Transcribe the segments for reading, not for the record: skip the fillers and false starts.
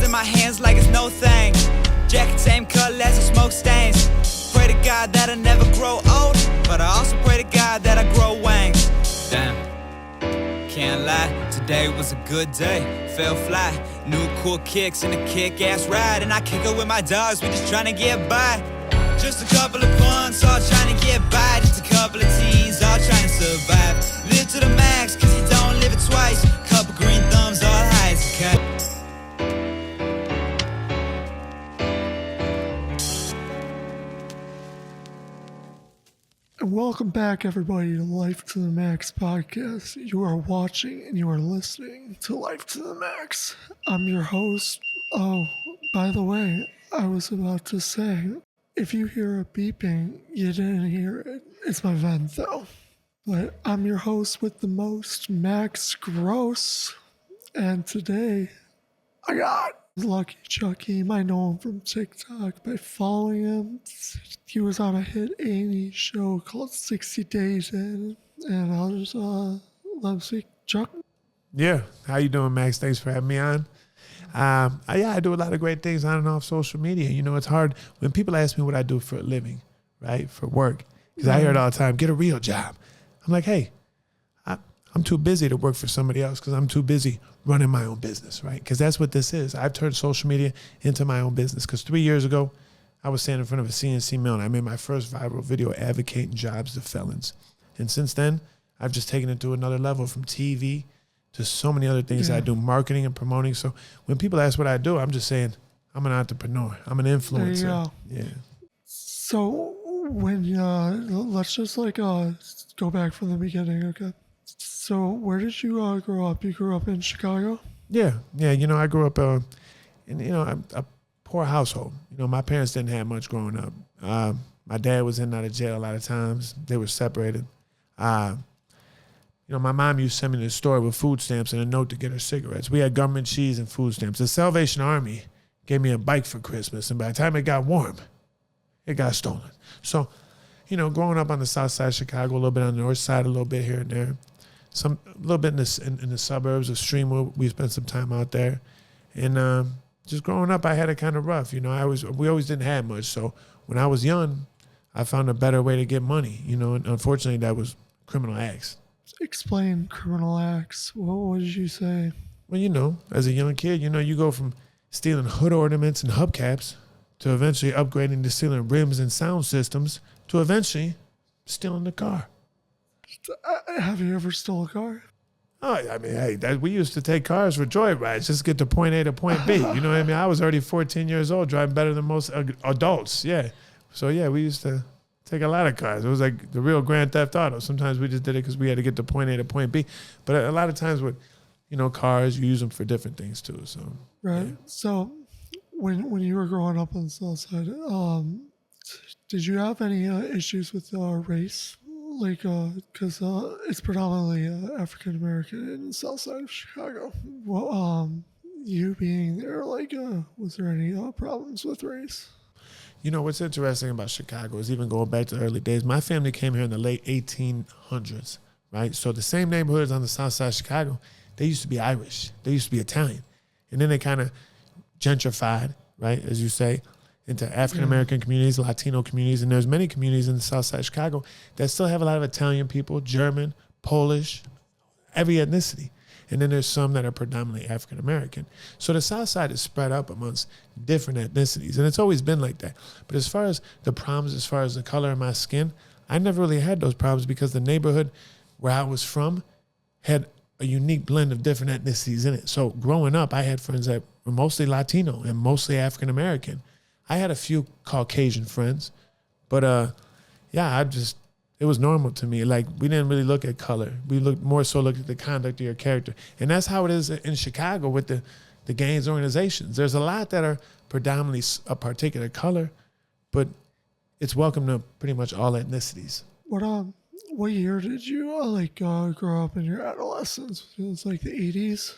in my hands like it's no thing. Jacket same color as the smoke stains. Pray to God that I never grow old, but I also pray to God that I grow wings. Damn, can't lie, today was a good day. Fell fly, new cool kicks and a kick-ass ride. And I kick it with my dogs, we just tryna get by. Just a couple of puns, all trying to get by. Just a couple of teens, all trying to survive. Live to the max, cause you don't live it twice. Couple green thumbs, all high as a kite. And welcome back, everybody, to Life to the Max podcast. You are watching and you are listening to Life to the Max. I'm your host. Oh, by the way, I was about to say, if you hear a beeping, you didn't hear it. It's my vent, though. But I'm your host with the most, Max Gross. And today, I got Lucky Chucky. You might know him from TikTok by following him. He was on a hit A&E show called 60 Days In. And I'll just let him speak. Chuck? Yeah. How you doing, Max? Thanks for having me on. I do a lot of great things on and off social media. You know, it's hard when people ask me what I do for a living, right, for work, because I hear it all the time, get a real job. I'm like, hey, I'm too busy to work for somebody else because I'm too busy running my own business, right? Because that's what this is. I've turned social media into my own business because 3 years ago, I was standing in front of a CNC mill and I made my first viral video advocating jobs to felons. And since then, I've just taken it to another level from TV to so many other things. I do marketing and promoting. So when people ask what I do, I'm just saying I'm an entrepreneur. I'm an influencer. There you go. Yeah. So when let's just go back from the beginning, okay? So where did you grow up? You grew up in Chicago? Yeah. You know, I grew up in a poor household. You know, my parents didn't have much growing up. My dad was in and out of jail a lot of times. They were separated. You know, my mom used to send me to the store with food stamps and a note to get her cigarettes. We had government cheese and food stamps. The Salvation Army gave me a bike for Christmas, and by the time it got warm, it got stolen. So, you know, growing up on the south side of Chicago, a little bit on the north side, a little bit here and there, a little bit in the suburbs of Streamwood. We spent some time out there, and just growing up, I had it kind of rough. You know, we always didn't have much. So when I was young, I found a better way to get money. You know, and unfortunately, that was criminal acts. Explain criminal acts. What did you say? Well, you know, as a young kid, you know, you go from stealing hood ornaments and hubcaps to eventually upgrading to stealing rims and sound systems to eventually stealing the car. Have you ever stole a car? Oh, I mean, hey, we used to take cars for joyrides just to get to point A to point B. You know what I mean? I was already 14 years old, driving better than most adults. Yeah. So, yeah, we used to take a lot of cars. It was like the real Grand Theft Auto. Sometimes we just did it because we had to get to point A to point B. But a lot of times with, you know, cars, you use them for different things too. So right. Yeah. So when you were growing up on the south side, did you have any issues with race? Like, because it's predominantly African American in the south side of Chicago. Well, you being there, like, was there any problems with race? You know, what's interesting about Chicago is even going back to the early days, my family came here in the late 1800s, right? So the same neighborhoods on the south side of Chicago, they used to be Irish. They used to be Italian. And then they kind of gentrified, right, as you say, into African-American communities, Latino communities. And there's many communities in the south side of Chicago that still have a lot of Italian people, German, Polish, every ethnicity. And then there's some that are predominantly African-American. So the south side is spread up amongst different ethnicities. And it's always been like that. But as far as the problems, as far as the color of my skin, I never really had those problems because the neighborhood where I was from had a unique blend of different ethnicities in it. So growing up, I had friends that were mostly Latino and mostly African-American. I had a few Caucasian friends. But, it was normal to me. Like, we didn't really look at color. We looked at the conduct of your character. And that's how it is in Chicago with the gangs organizations. There's a lot that are predominantly a particular color, but it's welcome to pretty much all ethnicities. What year did you grow up in your adolescence? It was like the 80s?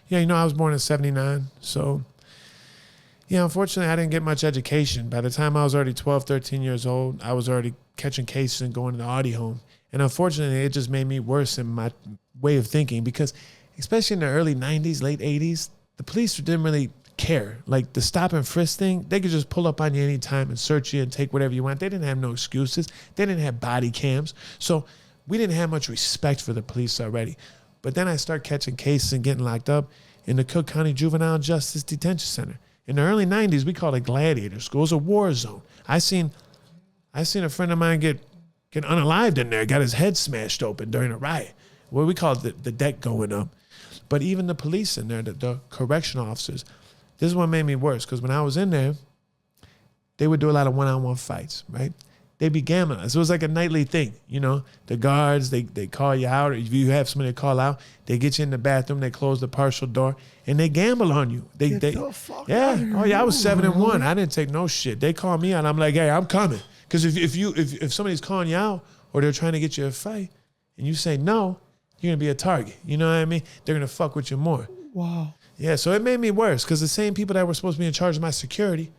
Yeah, you know, I was born in 79. So, yeah, unfortunately, I didn't get much education. By the time I was already 12, 13 years old, I was already catching cases and going to the Audi home. And unfortunately, it just made me worse in my way of thinking because especially in the early 90s, late 80s, the police didn't really care. Like the stop and frisk thing, they could just pull up on you anytime and search you and take whatever you want. They didn't have no excuses. They didn't have body cams. So we didn't have much respect for the police already. But then I start catching cases and getting locked up in the Cook County Juvenile Justice Detention Center. In the early 90s, we called it Gladiator School. It was a war zone. I seen a friend of mine get unalived in there, got his head smashed open during a riot. What we called the deck going up. But even the police in there, the correctional officers, this is what made me worse, because when I was in there, they would do a lot of one-on-one fights, right? They'd be gambling us. It was like a nightly thing, you know? The guards, they call you out, or if you have somebody to call out, they get you in the bathroom, they close the partial door, and they gamble on you. Get the fuck yeah. out of here. Oh, yeah, I was 7-1. I didn't take no shit. They call me out, I'm like, hey, I'm coming. Because if somebody's calling you out, or they're trying to get you a fight, and you say no, you're going to be a target. You know what I mean? They're going to fuck with you more. Wow. Yeah, so it made me worse because the same people that were supposed to be in charge of my security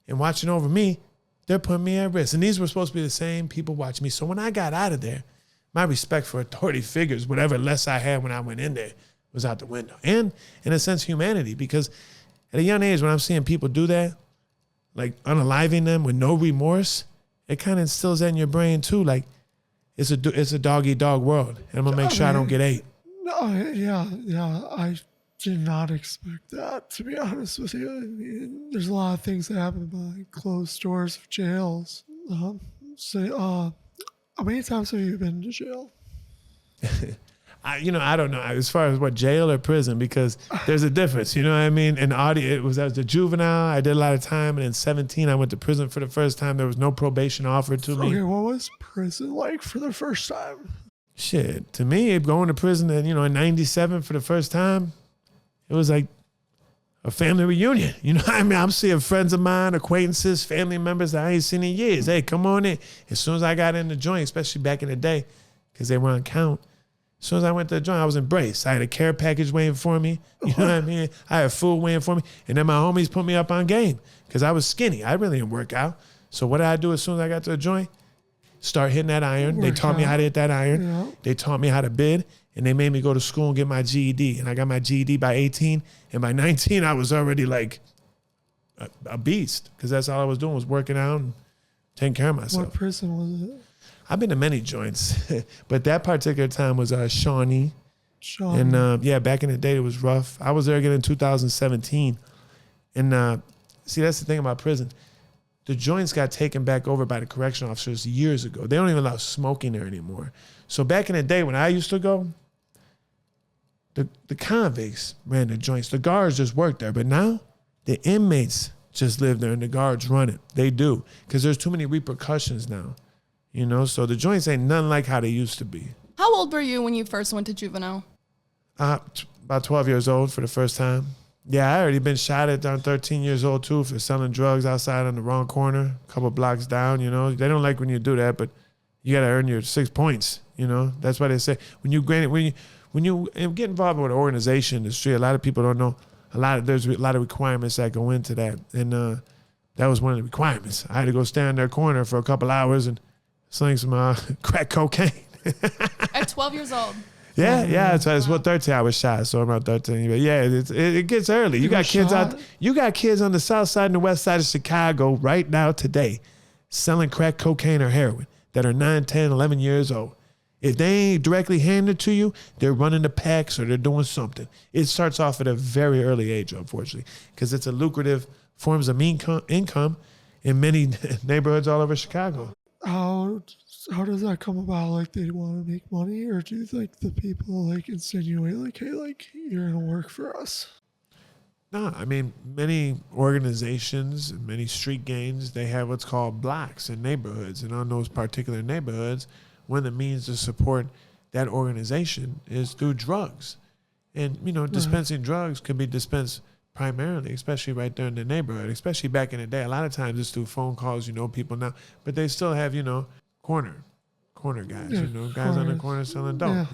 and watching over me, they're putting me at risk. And these were supposed to be the same people watching me. So when I got out of there, my respect for authority figures, whatever less I had when I went in there, was out the window. And in a sense, humanity, because at a young age, when I'm seeing people do that, like unaliving them with no remorse, it kind of instills that in your brain too, like, it's a dog-eat-dog world, and I'm going to make sure I don't get ate. No, yeah, I did not expect that, to be honest with you. I mean, there's a lot of things that happen behind closed doors of jails. How many times have you been to jail? I don't know as far as what jail or prison, because there's a difference. You know what I mean? In audio, I was the juvenile. I did a lot of time, and in 17, I went to prison for the first time. There was no probation offered to me. Okay, what was prison like for the first time? Shit, to me, going to prison, in 97 for the first time, it was like a family reunion. You know what I mean? I'm seeing friends of mine, acquaintances, family members that I ain't seen in years. Hey, come on in. As soon as I got in the joint, especially back in the day, because they were on count, as soon as I went to the joint, I was embraced. I had a care package waiting for me. You know what I mean? I had food waiting for me. And then my homies put me up on game because I was skinny. I really didn't work out. So what did I do as soon as I got to the joint? Start hitting that iron. They taught me how to hit that iron. Yeah. They taught me how to bid. And they made me go to school and get my GED. And I got my GED by 18. And by 19, I was already like a beast, because that's all I was doing was working out and taking care of myself. What prison was it? I've been to many joints, but that particular time was Shawnee. Shawnee. And back in the day, it was rough. I was there again in 2017. And see, that's the thing about prison. The joints got taken back over by the correctional officers years ago. They don't even allow smoking there anymore. So back in the day when I used to go, the convicts ran the joints. The guards just worked there. But now the inmates just live there and the guards run it. They do, because there's too many repercussions now. So the joints ain't nothing like how they used to be. How old were you when you first went to juvenile? About 12 years old for the first time. Yeah, I already been shot at down 13 years old too for selling drugs outside on the wrong corner, a couple blocks down. They don't like when you do that, but you got to earn your 6 points. That's why they say when you get involved with an organization in the street, a lot of people don't know. There's a lot of requirements that go into that, and that was one of the requirements. I had to go stand in their corner for a couple hours and sling some crack cocaine. At 12 years old. Yeah. It's what 13 I was shot, so around 13. But yeah, it gets early. You got kids shot? You got kids on the south side and the west side of Chicago right now today selling crack cocaine or heroin that are 9, 10, 11 years old. If they ain't directly handed to you, they're running the packs or they're doing something. It starts off at a very early age, unfortunately, because it's a lucrative forms of income in many neighborhoods all over Chicago. How does that come about? Like, they want to make money, or do the people insinuate hey, you're gonna work for us? No, I mean, many organizations and many street gangs, they have what's called blocks in neighborhoods, and on those particular neighborhoods, one of the means to support that organization is through drugs. And dispensing drugs can be dispensed primarily, especially right there in the neighborhood, especially back in the day. A lot of times it's through phone calls, people now, but they still have, corner guys, guys on the corner selling dope,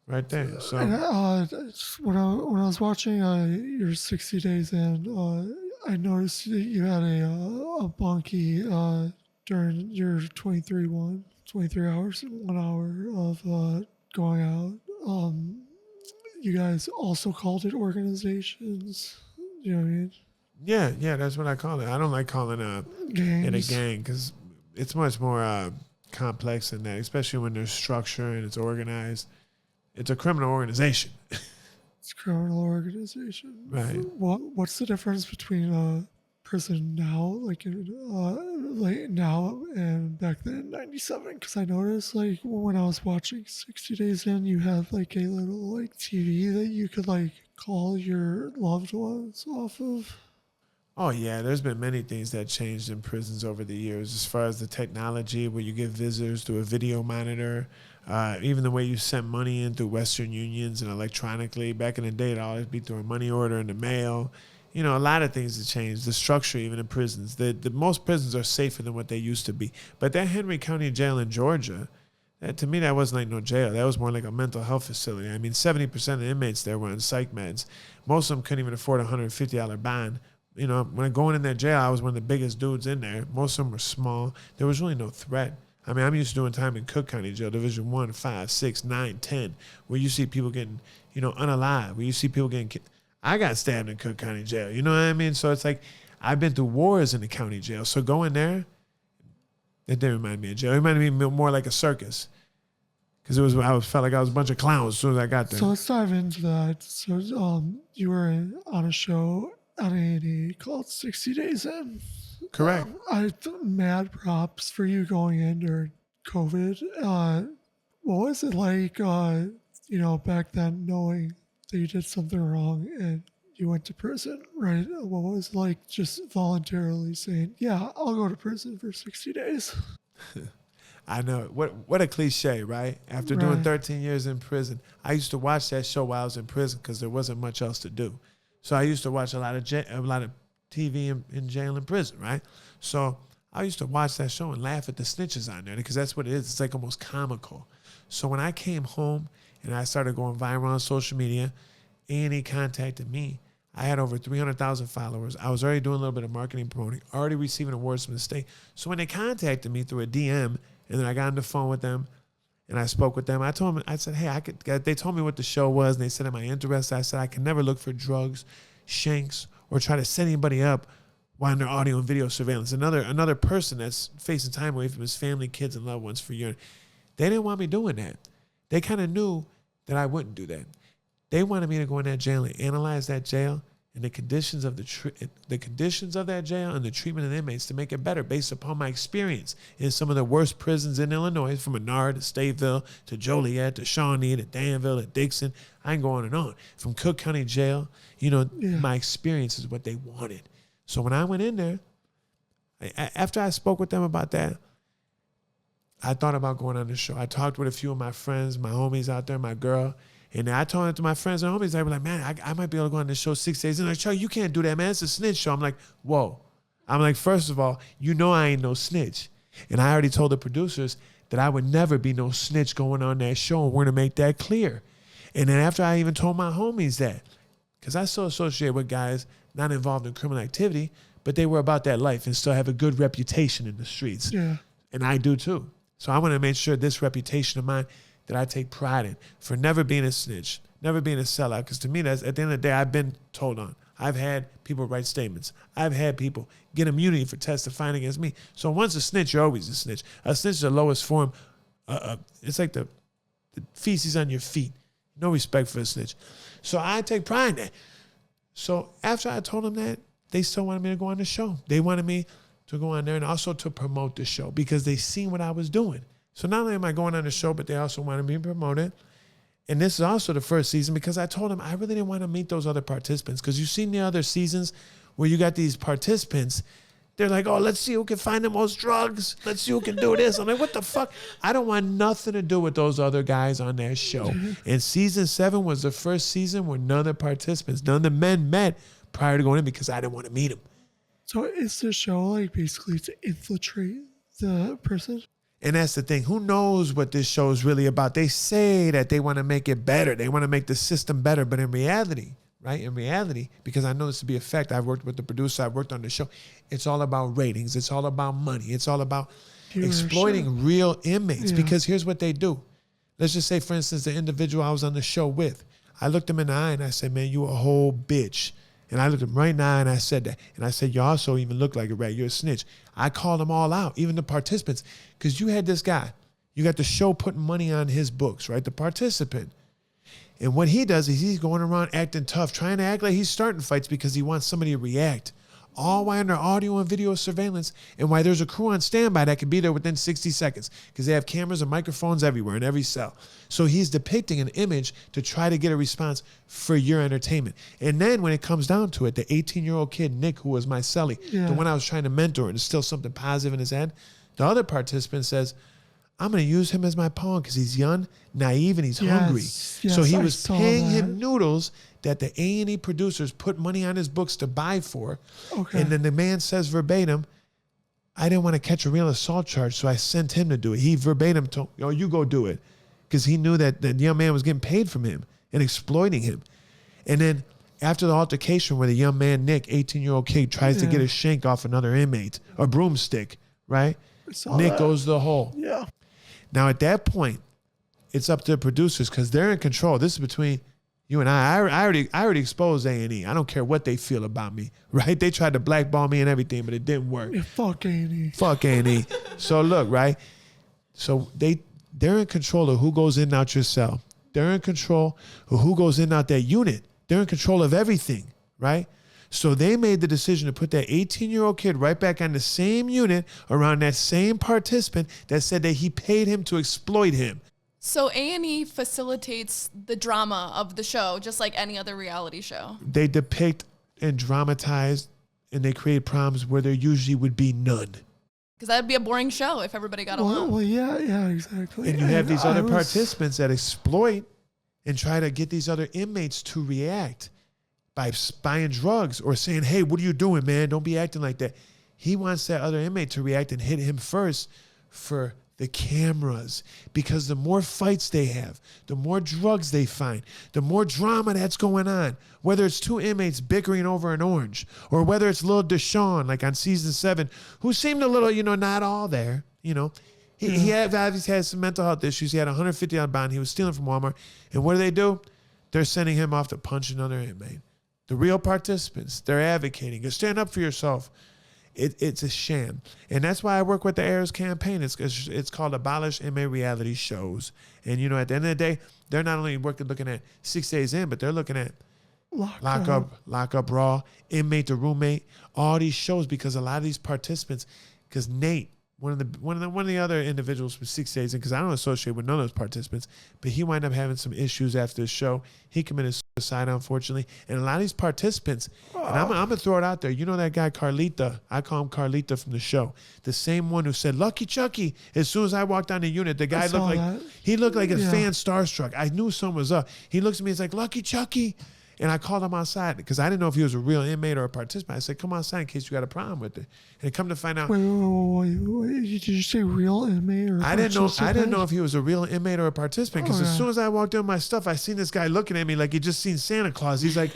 right there. So when I was watching your 60 Days In, I noticed that you had a bunkie during your 23 hours, 1 hour of going out. You guys also called it organizations. You know what I mean? Yeah, that's what I call it. I don't like calling it a Gangs. gang because it's much more complex than that, especially when there's structure and it's organized. It's a criminal organization. It's a criminal organization. Right. What's the difference between prison now, like now and back then in '97? Because I noticed like when I was watching 60 Days In, you had like a little like TV that you could like call your loved ones off of. Oh, yeah, there's been many things that changed in prisons over the years as far as the technology where you get visitors through a video monitor, even the way you send money in through Western Unions and electronically. Back in the day, it'd always be through a money order in the mail. You know, a lot of things have changed. The structure even in prisons. The most prisons are safer than what they used to be. But that Henry County Jail in Georgia, to me, that wasn't like no jail. That was more like a mental health facility. I mean, 70% of the inmates there were on psych meds. Most of them couldn't even afford a $150 bond. You know, when going in that jail, I was one of the biggest dudes in there. Most of them were small. There was really no threat. I mean, I'm used to doing time in Cook County Jail, Division 1, 5, 6, 9, 10, where you see people getting, unalive, where you see people getting I got stabbed in Cook County Jail. You know what I mean? So it's like I've been through wars in the county jail. So going there, it didn't remind me of jail. It reminded me more like a circus. Because felt like I was a bunch of clowns as soon as I got there. So let's dive into that. So you were on a show on A&E called 60 Days In. Correct. Mad props for you going in during COVID. What was it like, back then knowing that you did something wrong and you went to prison, right? What was it like just voluntarily saying, yeah, I'll go to prison for 60 days? I know. What a cliche, right? After doing 13 years in prison, I used to watch that show while I was in prison because there wasn't much else to do. So I used to watch a lot of TV in jail and prison, right? So I used to watch that show and laugh at the snitches on there because that's what it is. It's like almost comical. So when I came home and I started going viral on social media, A&E contacted me. I had over 300,000 followers. I was already doing a little bit of marketing promoting, already receiving awards from the state. So when they contacted me through a DM, and then I got on the phone with them, and I spoke with them. I told them, I said, hey, they told me what the show was, and they said, am I interested? I said, I can never look for drugs, shanks, or try to set anybody up while under audio and video surveillance. Another person that's facing time away from his family, kids, and loved ones for years. They didn't want me doing that. They kind of knew that I wouldn't do that. They wanted me to go in that jail and analyze that jail and the conditions of the conditions of that jail and the treatment of the inmates to make it better based upon my experience in some of the worst prisons in Illinois, from Menard to Stateville to Joliet to Shawnee to Danville to Dixon. I can go on and on. From Cook County Jail, my experience is what they wanted. So when I went in there, after I spoke with them about that, I thought about going on the show. I talked with a few of my friends, my homies out there, my girl. And I told it to my friends and homies. They were like, man, I might be able to go on this show 6 days. And they're like, Chuck, you can't do that, man. It's a snitch show. I'm like, whoa. I'm like, first of all, I ain't no snitch. And I already told the producers that I would never be no snitch going on that show. And we're going to make that clear. And then after I even told my homies that, because I still associate with guys not involved in criminal activity, but they were about that life and still have a good reputation in the streets. Yeah. And I do too. So I want to make sure this reputation of mine that I take pride in for never being a snitch, never being a sellout. Because to me, that's at the end of the day, I've been told on. I've had people write statements. I've had people get immunity for testifying against me. So once a snitch, you're always a snitch. A snitch is the lowest form. It's like the feces on your feet. No respect for a snitch. So I take pride in that. So after I told them that, they still wanted me to go on the show. They wanted me to go on there and also to promote the show because they seen what I was doing. So not only am I going on the show, but they also wanted me to promote it. And this is also the first season because I told them I really didn't want to meet those other participants because you've seen the other seasons where you got these participants. They're like, oh, let's see who can find the most drugs. Let's see who can do this. I'm like, what the fuck? I don't want nothing to do with those other guys on that show. And season 7 was the first season where none of the participants, none of the men met prior to going in because I didn't want to meet them. So is the show like basically to infiltrate the person? And that's the thing. Who knows what this show is really about? They say that they want to make it better. They want to make the system better. But in reality, right? In reality, because I know this to be a fact, I've worked with the producer, I've worked on the show. It's all about ratings. It's all about money. It's all about exploiting real inmates. Yeah. Because here's what they do. Let's just say, for instance, the individual I was on the show with, I looked him in the eye and I said, man, you a whole bitch. And I looked him right now and I said that. And I said, you also even look like a rat. You're a snitch. I called them all out, even the participants, because you had this guy. You got the show putting money on his books, right? The participant. And what he does is he's going around acting tough, trying to act like he's starting fights because he wants somebody to react. All while under audio and video surveillance, and why there's a crew on standby that can be there within 60 seconds because they have cameras and microphones everywhere in every cell. So he's depicting an image to try to get a response for your entertainment. And then when it comes down to it, the 18-year-old kid, Nick, who was my cellie, the one I was trying to mentor and instill something positive in his head, the other participant says, I'm going to use him as my pawn because he's young, naive, and he's hungry. So he was paying him noodles that the A&E producers put money on his books to buy for. Okay. And then the man says verbatim, I didn't want to catch a real assault charge, so I sent him to do it. He verbatim told, you go do it. Because he knew that the young man was getting paid from him and exploiting him. And then after the altercation where the young man, Nick, 18-year-old kid, tries to get a shank off another inmate, a broomstick, right? Nick goes to the hole. Yeah. Now, at that point, it's up to the producers because they're in control. This is between you and I. I already exposed A&E. I don't care what they feel about me, right? They tried to blackball me and everything, but it didn't work. Yeah, fuck A&E. Fuck A&E. So look, right? So they're in control of who goes in and out your cell. They're in control of who goes in and out that unit. They're in control of everything, right? So they made the decision to put that 18-year-old kid right back on the same unit around that same participant that said that he paid him to exploit him. So A&E facilitates the drama of the show, just like any other reality show. They depict and dramatize, and they create problems where there usually would be none. Because that would be a boring show if everybody got along. Well, yeah, exactly. And you have these other participants that exploit and try to get these other inmates to react by buying drugs or saying, hey, what are you doing, man? Don't be acting like that. He wants that other inmate to react and hit him first for the cameras, because the more fights they have, the more drugs they find, the more drama that's going on, whether it's two inmates bickering over an orange or whether it's little Deshaun, like on season 7, who seemed a little, not all there, He obviously had some mental health issues. He had $150 bond. He was stealing from Walmart. And what do? They're sending him off to punch another inmate. The real participants, they're advocating. You stand up for yourself. It's a sham. And that's why I work with the Heirs campaign. It's called Abolish Inmate Reality Shows. And, at the end of the day, they're not only looking at 6 days in, but they're looking at Lock Up Raw, Inmate to Roommate, all these shows, because a lot of these participants, because Nate, one of the other individuals for 6 days in, because I don't associate with none of those participants, but he wound up having some issues after the show. He committed suicide, unfortunately. And a lot of these participants, and I'm going to throw it out there. You know that guy, Carlita? I call him Carlita from the show. The same one who said, Lucky Chucky. As soon as I walked down the unit, the guy looked like a fan starstruck. I knew something was up. He looks at me, he's like, Lucky Chucky. And I called him outside because I didn't know if he was a real inmate or a participant. I said, come outside in case you got a problem with it. And come to find out. Wait. Did you say real inmate or participant? I didn't know if he was a real inmate or a participant, because as soon as I walked in with my stuff, I seen this guy looking at me like he just seen Santa Claus. He's like,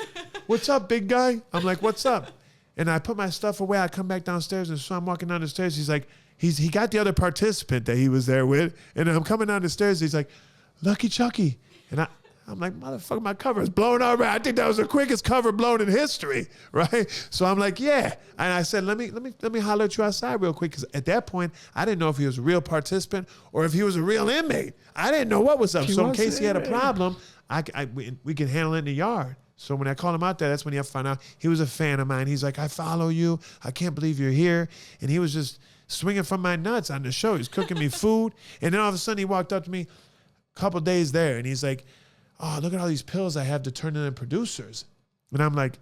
what's up, big guy? I'm like, what's up? And I put my stuff away. I come back downstairs, and so I'm walking down the stairs. He's like, he got the other participant that he was there with. And I'm coming down the stairs. He's like, Lucky Chucky. And I'm like, motherfucker, my cover is blown out. I think that was the quickest cover blown in history, right? So I'm like, yeah. And I said, let me holler at you outside real quick, because at that point, I didn't know if he was a real participant or if he was a real inmate. I didn't know what was up. So in case he had a problem, we could handle it in the yard. So when I called him out there, that's when he found out he was a fan of mine. He's like, I follow you. I can't believe you're here. And he was just swinging from my nuts on the show. He's cooking me food. And then all of a sudden, he walked up to me a couple days there, and he's like, oh, look at all these pills I have to turn in producers. And I'm like,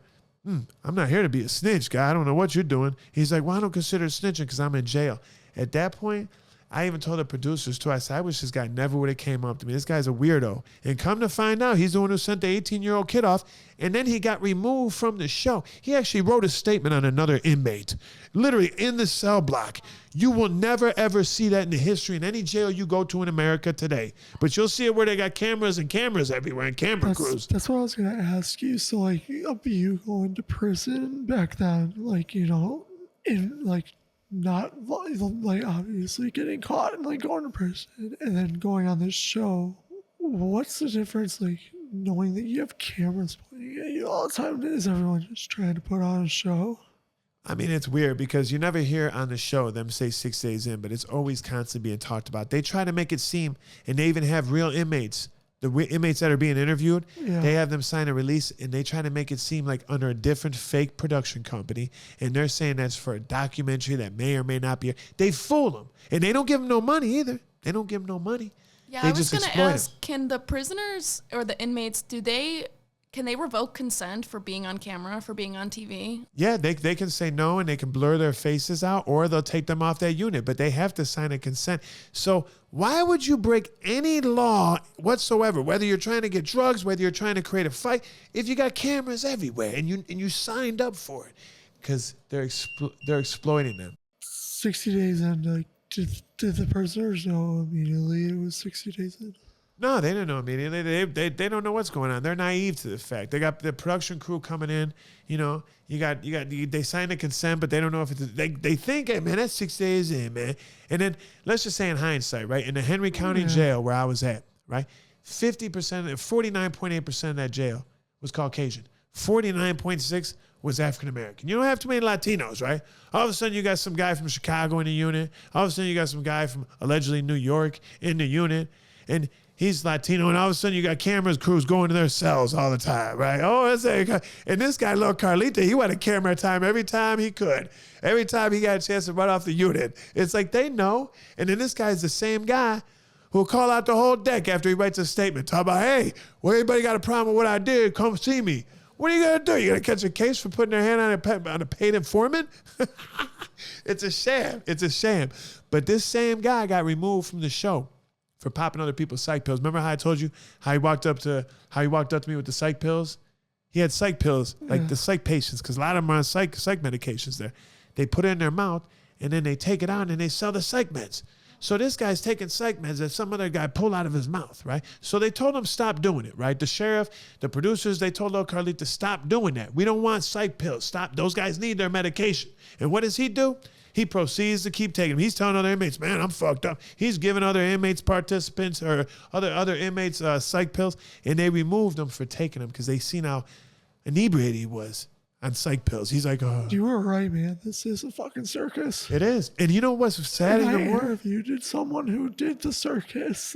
I'm not here to be a snitch, guy. I don't know what you're doing. He's like, well, I don't consider snitching because I'm in jail. At that point, I even told the producers too. I said, I wish this guy never would have came up to me. This guy's a weirdo. And come to find out, he's the one who sent the 18-year-old kid off. And then he got removed from the show. He actually wrote a statement on another inmate, literally in the cell block. You will never, ever see that in the history in any jail you go to in America today. But you'll see it where they got cameras everywhere and camera crews. That's what I was going to ask you. So, like, you going to prison back then, like, in, like, not like obviously getting caught and like going to prison and then going on this show, what's the difference? Like, knowing that you have cameras pointing at you all the time? Is everyone just trying to put on a show? I mean, it's weird because you never hear on the show them say 6 days in, but it's always constantly being talked about. They try to make it seem, and they even have real inmates, inmates that are being interviewed, they have them sign a release, and they try to make it seem like under a different fake production company, and they're saying that's for a documentary that may or may not be. They fool them, and they don't give them no money either. They don't give them no money. Yeah, they I was just going to ask, them. can the prisoners or the inmates, can they revoke consent for being on camera, for being on TV? Yeah, they can say no, and they can blur their faces out, or they'll take them off that unit, but they have to sign a consent. So why would you break any law whatsoever, whether you're trying to get drugs, whether you're trying to create a fight, if you got cameras everywhere and you signed up for it? Because they're exploiting them. 60 days in, like, did the prisoners know immediately it was 60 days in? No, they didn't know immediately. They don't know what's going on. They're naive to the fact. They got the production crew coming in. You know, they signed the consent, but they don't know if it's. They think, hey, man, that's 6 days in, man. And then let's just say in hindsight, right, in the Henry County jail where I was at, right, 49.8% of that jail was Caucasian. 49.6 was African American. You don't have too many Latinos, right? All of a sudden you got some guy from Chicago in the unit. All of a sudden you got some guy from allegedly New York in the unit, and he's Latino, and all of a sudden you got cameras crews going to their cells all the time, right? Oh, that's a, and this guy, little Carlita, he wanted camera time every time he could. Every time he got a chance to run off the unit. It's like they know, and then this guy's the same guy who'll call out the whole deck after he writes a statement. Talk about, hey, well, anybody got a problem with what I did, come see me. What are you going to do? You going to catch a case for putting their hand on a paid informant? It's a sham. It's a sham. But this same guy got removed from the show for popping other people's psych pills. Remember how I told you how he walked up to me with the psych pills? He had psych pills, like the psych patients, because a lot of them are on psych medications there. They put it in their mouth, and then they take it out, and they sell the psych meds. So this guy's taking psych meds that some other guy pulled out of his mouth, right? So they told him stop doing it, right? The sheriff, the producers, they told little Carlita, stop doing that. We don't want psych pills. Stop. Those guys need their medication. And what does he do? He proceeds to keep taking them. He's telling other inmates, man, I'm fucked up. He's giving other inmates participants or other inmates psych pills, and they removed them for taking them because they seen how inebriated he was on psych pills. He's like, oh. You were right, man. This is a fucking circus. It is. And you know what's sad and even more? I interviewed someone who did the circus.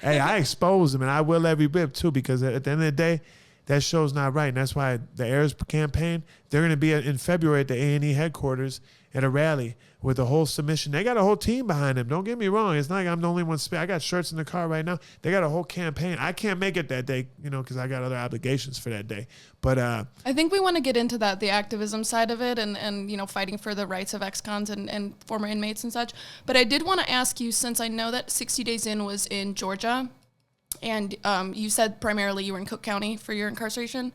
Hey, I exposed him, and I will every bit too, because at the end of the day, that show's not right. And that's why the Heirs campaign, they're going to be in February at the A&E headquarters at a rally with a whole submission. They got a whole team behind them. Don't get me wrong. It's not like I'm the only one. I got shirts in the car right now. They got a whole campaign. I can't make it that day, because I got other obligations for that day. But I think we want to get into that, the activism side of it and fighting for the rights of ex-cons and former inmates and such. But I did want to ask you, since I know that 60 Days In was in Georgia, and you said primarily you were in Cook County for your incarceration,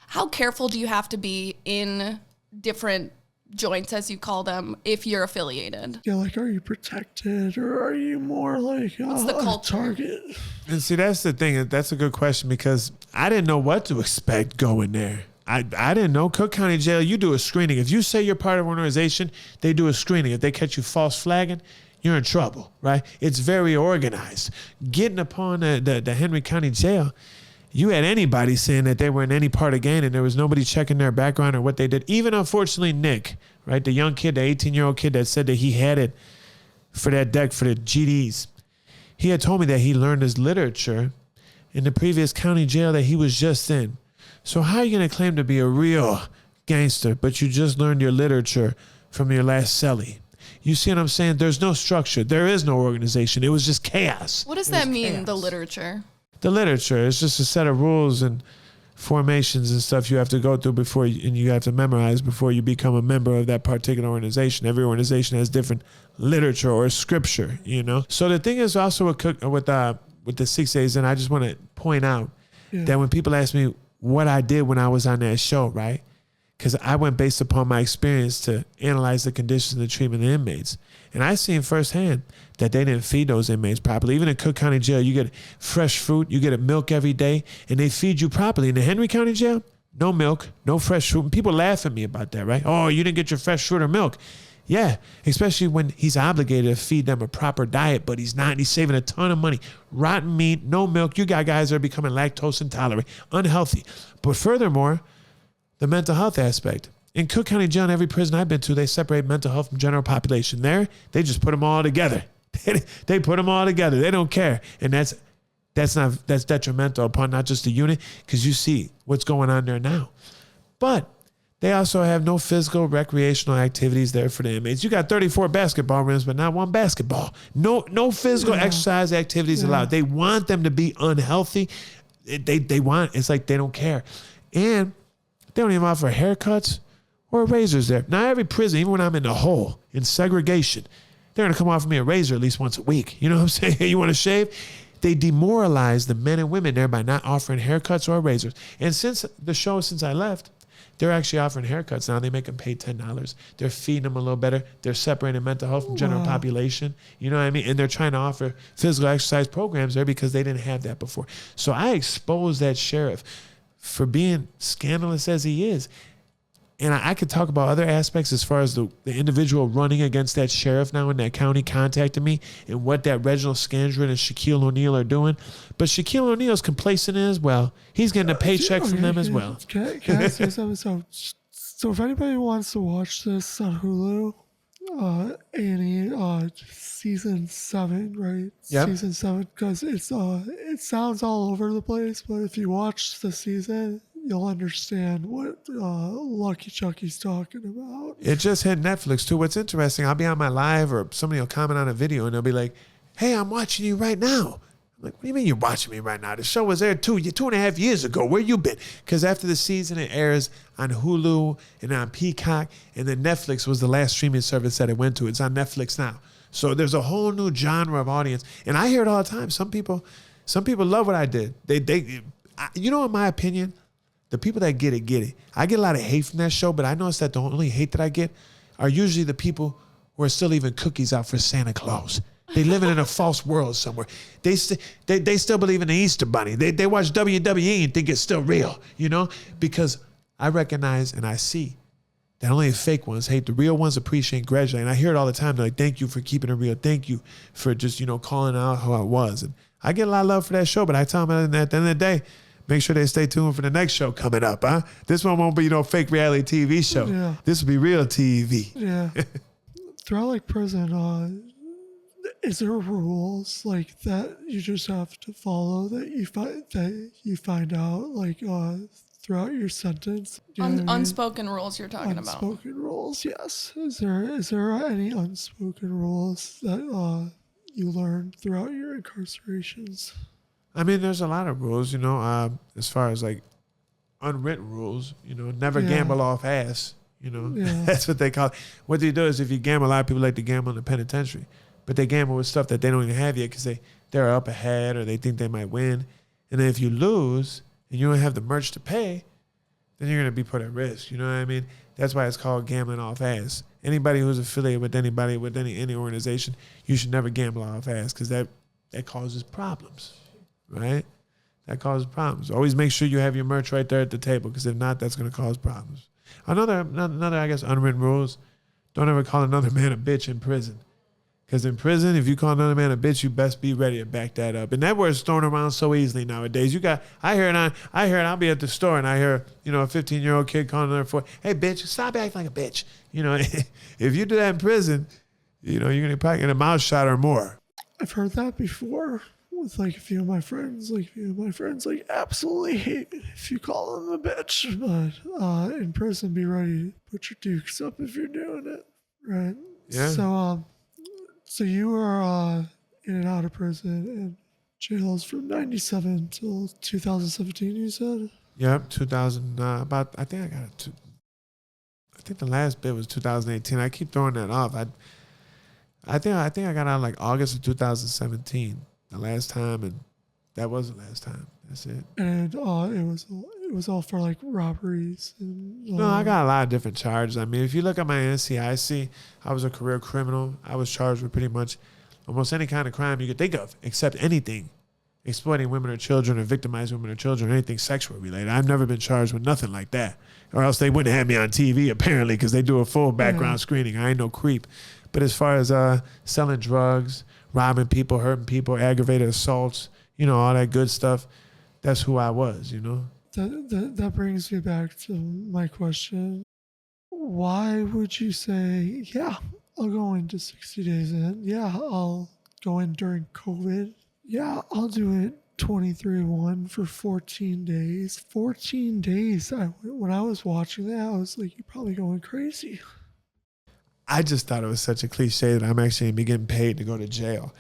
how careful do you have to be in different joints, as you call them, if you're affiliated? Yeah, like, are you protected, or are you more like What's the culture? a target? And see, that's the thing. That's a good question, because I didn't know what to expect going there. I didn't know. Cook County Jail, you do a screening. If you say you're part of an organization, they do a screening. If they catch you false flagging, you're in trouble, right? It's very organized. Getting upon the Henry County Jail, you had anybody saying that they were in any part of gang, and there was nobody checking their background or what they did. Even, unfortunately, Nick, right, the young kid, the 18-year-old kid that said that he had it for that deck for the GDs. He had told me that he learned his literature in the previous county jail that he was just in. So how are you going to claim to be a real gangster, but you just learned your literature from your last cellie? You see what I'm saying? There's no structure. There is no organization. It was just chaos. What does that mean, the literature? The literature is just a set of rules and formations and stuff you have to go through and you have to memorize before you become a member of that particular organization. Every organization has different literature or scripture, So the thing is also with the 6 days, and I just want to point out that when people ask me what I did when I was on that show, right? Because I went based upon my experience to analyze the conditions and the treatment of the inmates. And I seen firsthand that they didn't feed those inmates properly. Even in Cook County Jail, you get fresh fruit, you get milk every day, and they feed you properly. In the Henry County Jail, no milk, no fresh fruit. And people laugh at me about that, right? Oh, you didn't get your fresh fruit or milk. Yeah, especially when he's obligated to feed them a proper diet, but he's not, and he's saving a ton of money. Rotten meat, no milk. You got guys that are becoming lactose intolerant, unhealthy. But furthermore, the mental health aspect. In Cook County Jail, in every prison I've been to, they separate mental health from general population. There, they just put them all together. They put them all together. They don't care. And that's detrimental upon not just the unit, because you see what's going on there now. But they also have no physical recreational activities there for the inmates. You got 34 basketball rims, but not one basketball. No physical exercise activities allowed. They want them to be unhealthy. It's like they don't care. And they don't even offer haircuts or razors there. Now, every prison, even when I'm in the hole, in segregation, they're going to come offer me a razor at least once a week. You know what I'm saying? You want to shave? They demoralize the men and women there by not offering haircuts or razors. And since I left, they're actually offering haircuts now. They make them pay $10. They're feeding them a little better. They're separating mental health from general population. You know what I mean? And they're trying to offer physical exercise programs there because they didn't have that before. So I exposed that sheriff for being scandalous as he is. And I could talk about other aspects as far as the individual running against that sheriff now in that county contacted me and what that Reginald Scandron and Shaquille O'Neal are doing. But Shaquille O'Neal's complacent as well. He's getting a paycheck from them as well. Can I say something? So if anybody wants to watch this on Hulu, A&E, season 7, right? Yep. Season 7, because it sounds all over the place, but if you watch the season, you'll understand what Lucky Chucky's talking about. It just hit Netflix too. What's interesting, I'll be on my live or somebody will comment on a video and they'll be like, hey, I'm watching you right now. I'm like, what do you mean you're watching me right now? The show was there 2.5 years ago. Where you been? Because after the season, it airs on Hulu and on Peacock, and then Netflix was the last streaming service that it went to. It's on Netflix now. So there's a whole new genre of audience. And I hear it all the time. Some people love what I did. You know, in my opinion, the people that get it, get it. I get a lot of hate from that show, but I notice that the only hate that I get are usually the people who are still leaving cookies out for Santa Claus. They living in a false world somewhere. They still believe in the Easter Bunny. They watch WWE and think it's still real, you know? Because I recognize and I see that only the fake ones hate. The real ones appreciate and graduate. And I hear it all the time. They're like, thank you for keeping it real. Thank you for just, you know, calling out how it was. And I get a lot of love for that show, but I tell them at the end of the day, make sure they stay tuned for the next show coming up, huh? This one won't be no fake reality TV show. Yeah. This will be real TV. Yeah. Throughout like prison, is there rules like that you just have to follow that you find out like throughout your sentence? You know unspoken rules you're talking about. Unspoken rules, yes. Is there any unspoken rules that you learned throughout your incarcerations? I mean, there's a lot of rules, you know, as far as like unwritten rules, you know, never gamble off ass, you know, that's what they call it. What they do is if you gamble, a lot of people like to gamble in the penitentiary, but they gamble with stuff that they don't even have yet because they're up ahead or they think they might win. And then if you lose and you don't have the merch to pay, then you're going to be put at risk. You know what I mean? That's why it's called gambling off ass. Anybody who's affiliated with anybody, with any organization, you should never gamble off ass because that causes problems. Right? That causes problems. Always make sure you have your merch right there at the table because if not, that's going to cause problems. Another, I guess, unwritten rules, don't ever call another man a bitch in prison. Because in prison, if you call another man a bitch, you best be ready to back that up. And that word's thrown around so easily nowadays. I hear it, I'll be at the store and I hear, you know, a 15-year-old kid calling another boy, hey, bitch, stop acting like a bitch. You know, if you do that in prison, you know, you're going to probably get a mouth shot or more. I've heard that before. With like a few of my friends, absolutely hate if you call them a bitch, but in prison, be ready to put your dukes up if you're doing it, right? Yeah. So you were in and out of prison and jails from 97 till 2017. You said? Yep, 2000. I think the last bit was 2018. I keep throwing that off. I think I got out like August of 2017. The last time, and that was the last time. That's it. And it was all for like robberies. And, no, I got a lot of different charges. I mean, if you look at my NCIC, I was a career criminal. I was charged with pretty much almost any kind of crime you could think of, except anything exploiting women or children or victimizing women or children or anything sexual related. I've never been charged with nothing like that. Or else they wouldn't have me on TV, apparently, because they do a full background screening. I ain't no creep. But as far as selling drugs, robbing people, hurting people, aggravated assaults, all that good stuff, that's who I was, That brings me back to my question. Why would you say, yeah, I'll go into 60 days in. Yeah, I'll go in during COVID. Yeah, I'll do it 23-1 for 14 days. 14 days. When I was watching that, I was like, you're probably going crazy. I just thought it was such a cliche that I'm actually getting paid to go to jail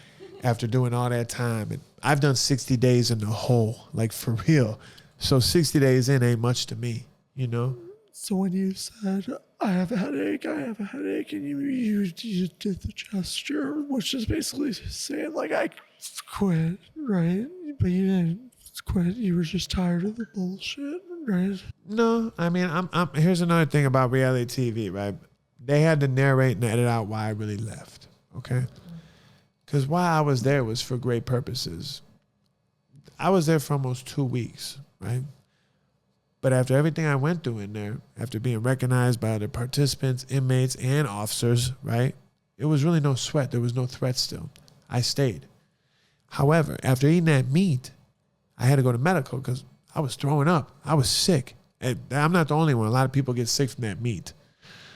after doing all that time. And I've done 60 days in the hole, like for real. So 60 days in ain't much to me, So when you said, I have a headache, and you did the gesture, which is basically saying, like, I quit, right? But you didn't quit. You were just tired of the bullshit, right? No, I mean, here's another thing about reality TV, right? They had to narrate and edit out why I really left, okay? Because why I was there was for great purposes. I was there for almost 2 weeks, right? But after everything I went through in there, after being recognized by other participants, inmates, and officers, right? It was really no sweat. There was no threat still. I stayed. However, after eating that meat, I had to go to medical because I was throwing up. I was sick. And I'm not the only one. A lot of people get sick from that meat.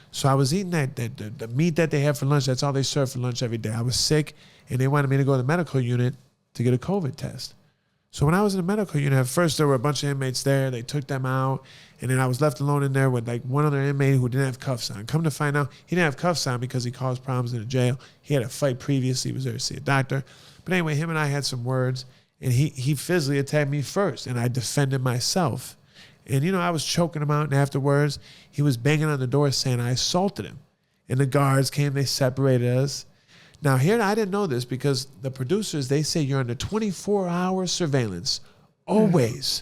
So I was eating the meat that they have for lunch. That's all they serve for lunch every day. I was sick, and they wanted me to go to the medical unit to get a COVID test. So when I was in the medical unit, at first there were a bunch of inmates there. They took them out, and then I was left alone in there with like one other inmate who didn't have cuffs on. Come to find out, he didn't have cuffs on because he caused problems in the jail. He had a fight previously. He was there to see a doctor. But anyway, him and I had some words, and he physically attacked me first, and I defended myself. And, I was choking him out, and afterwards, he was banging on the door saying I assaulted him. And the guards came, they separated us. Now, here, I didn't know this because the producers, they say you're under 24-hour surveillance, always,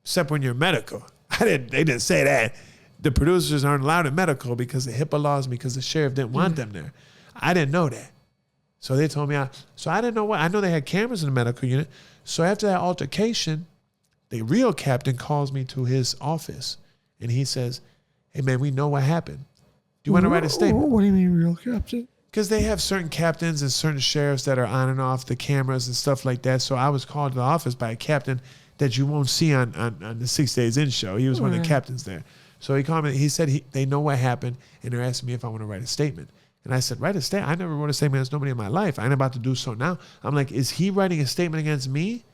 except when you're medical. They didn't say that. The producers aren't allowed in medical because of HIPAA laws, because the sheriff didn't want them there. I didn't know that. So they told me, so I didn't know what. I know they had cameras in the medical unit. So after that altercation, the real captain calls me to his office, and he says, hey, man, we know what happened. Do you want to write a statement? What do you mean real captain? Because they have certain captains and certain sheriffs that are on and off the cameras and stuff like that. So I was called to the office by a captain that you won't see on the 6 Days In show. He was one of the captains there. So he called me. He said they know what happened, and they're asking me if I want to write a statement. And I said, write a statement? I never wrote a statement against nobody in my life. I ain't about to do so now. I'm like, is he writing a statement against me?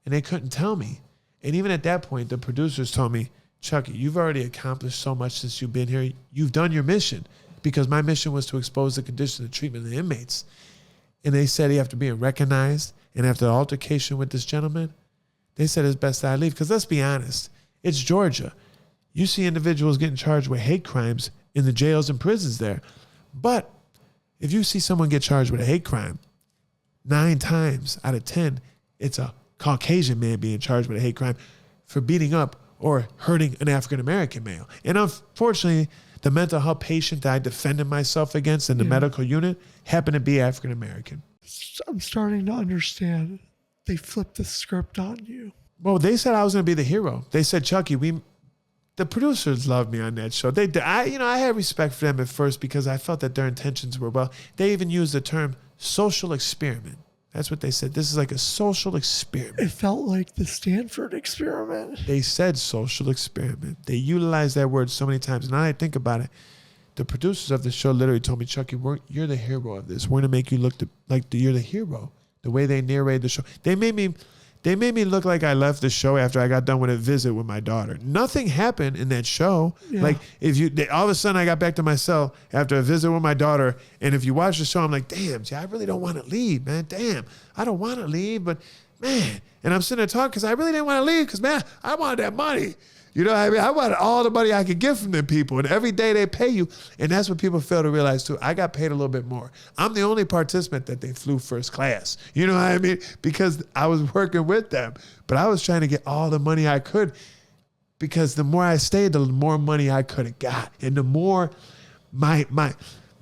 And they couldn't tell me. And even at that point, the producers told me, Chucky, you've already accomplished so much since you've been here. You've done your mission, because my mission was to expose the condition and treatment of the inmates. And they said after being recognized and after the altercation with this gentleman, they said it's best that I leave. Because let's be honest, it's Georgia. You see individuals getting charged with hate crimes in the jails and prisons there. But if you see someone get charged with a hate crime, 9 times out of 10, it's a Caucasian man being charged with a hate crime for beating up or hurting an African-American male. And unfortunately, the mental health patient that I defended myself against in the medical unit happened to be African-American. I'm starting to understand. They flipped the script on you. Well, they said I was going to be the hero. They said, Chucky, the producers loved me on that show. I had respect for them at first because I felt that their intentions were well. They even used the term social experiment. That's what they said. This is like a social experiment. It felt like the Stanford experiment. They said social experiment. They utilized that word so many times. Now that I think about it, the producers of the show literally told me, Chucky, you're the hero of this. We're going to make you look you're the hero. The way they narrated the show. They made me look like I left the show after I got done with a visit with my daughter. Nothing happened in that show. Yeah. Like all of a sudden I got back to my cell after a visit with my daughter. And if you watch the show, I'm like, damn, I really don't want to leave, man. Damn, I don't want to leave, but man. And I'm sitting there talking because I really didn't want to leave because, man, I wanted that money. You know what I mean? I wanted all the money I could get from them people. And every day they pay you. And that's what people fail to realize too. I got paid a little bit more. I'm the only participant that they flew first class. You know what I mean? Because I was working with them. But I was trying to get all the money I could, because the more I stayed, the more money I could have got. And the more and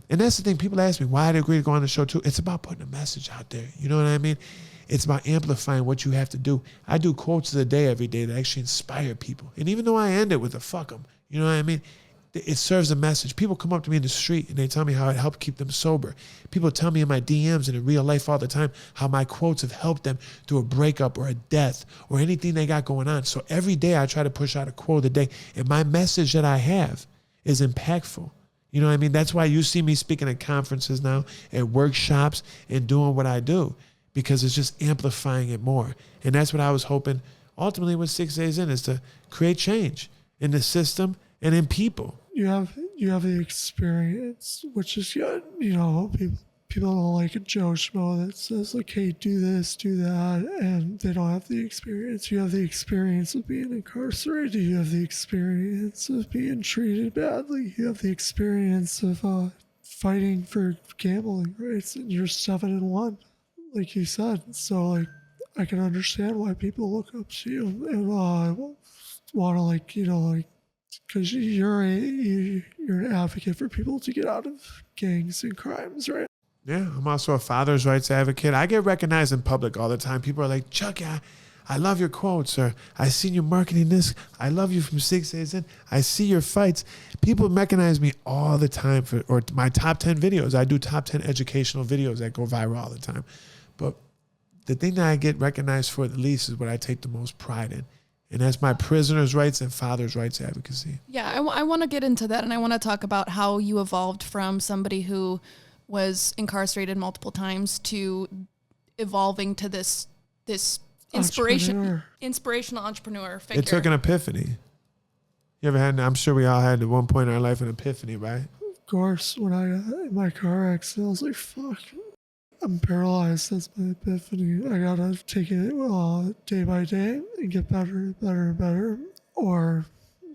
that's the thing. People ask me why I agree to go on the show too. It's about putting a message out there. You know what I mean? It's about amplifying what you have to do. I do quotes of the day every day that actually inspire people. And even though I end it with a fuck them, you know what I mean? It serves a message. People come up to me in the street and they tell me how it helped keep them sober. People tell me in my DMs and in real life all the time how my quotes have helped them through a breakup or a death or anything they got going on. So every day I try to push out a quote of the day. And my message that I have is impactful. You know what I mean? That's why you see me speaking at conferences now, at workshops, and doing what I do, because it's just amplifying it more. And that's what I was hoping ultimately with 6 Days In, is to create change in the system and in people. You have the experience, which is good. You know, people don't like a Joe Schmo that says like, hey, do this, do that, and they don't have the experience. You have the experience of being incarcerated. You have the experience of being treated badly. You have the experience of fighting for gambling rights, and you're 7-1, like you said. So like, I can understand why people look up to you and want to like, you know, like, because you're an advocate for people to get out of gangs and crimes, right? Yeah, I'm also a father's rights advocate. I get recognized in public all the time. People are like, Chucky, I love your quotes, or I seen you marketing this. I love you from 6 Days In. I see your fights. People recognize me all the time for, or my top 10 videos. I do top 10 educational videos that go viral all the time. But the thing that I get recognized for the least is what I take the most pride in. And that's my prisoners' rights and father's rights advocacy. Yeah, I want to get into that, and I want to talk about how you evolved from somebody who was incarcerated multiple times to evolving to this inspirational entrepreneur figure. It took an epiphany. You ever had? I'm sure we all had at one point in our life an epiphany, right? Of course, when I got in my car accident, I was like, fuck, I'm paralyzed. That's my epiphany. I gotta take it day by day and get better and better and better, or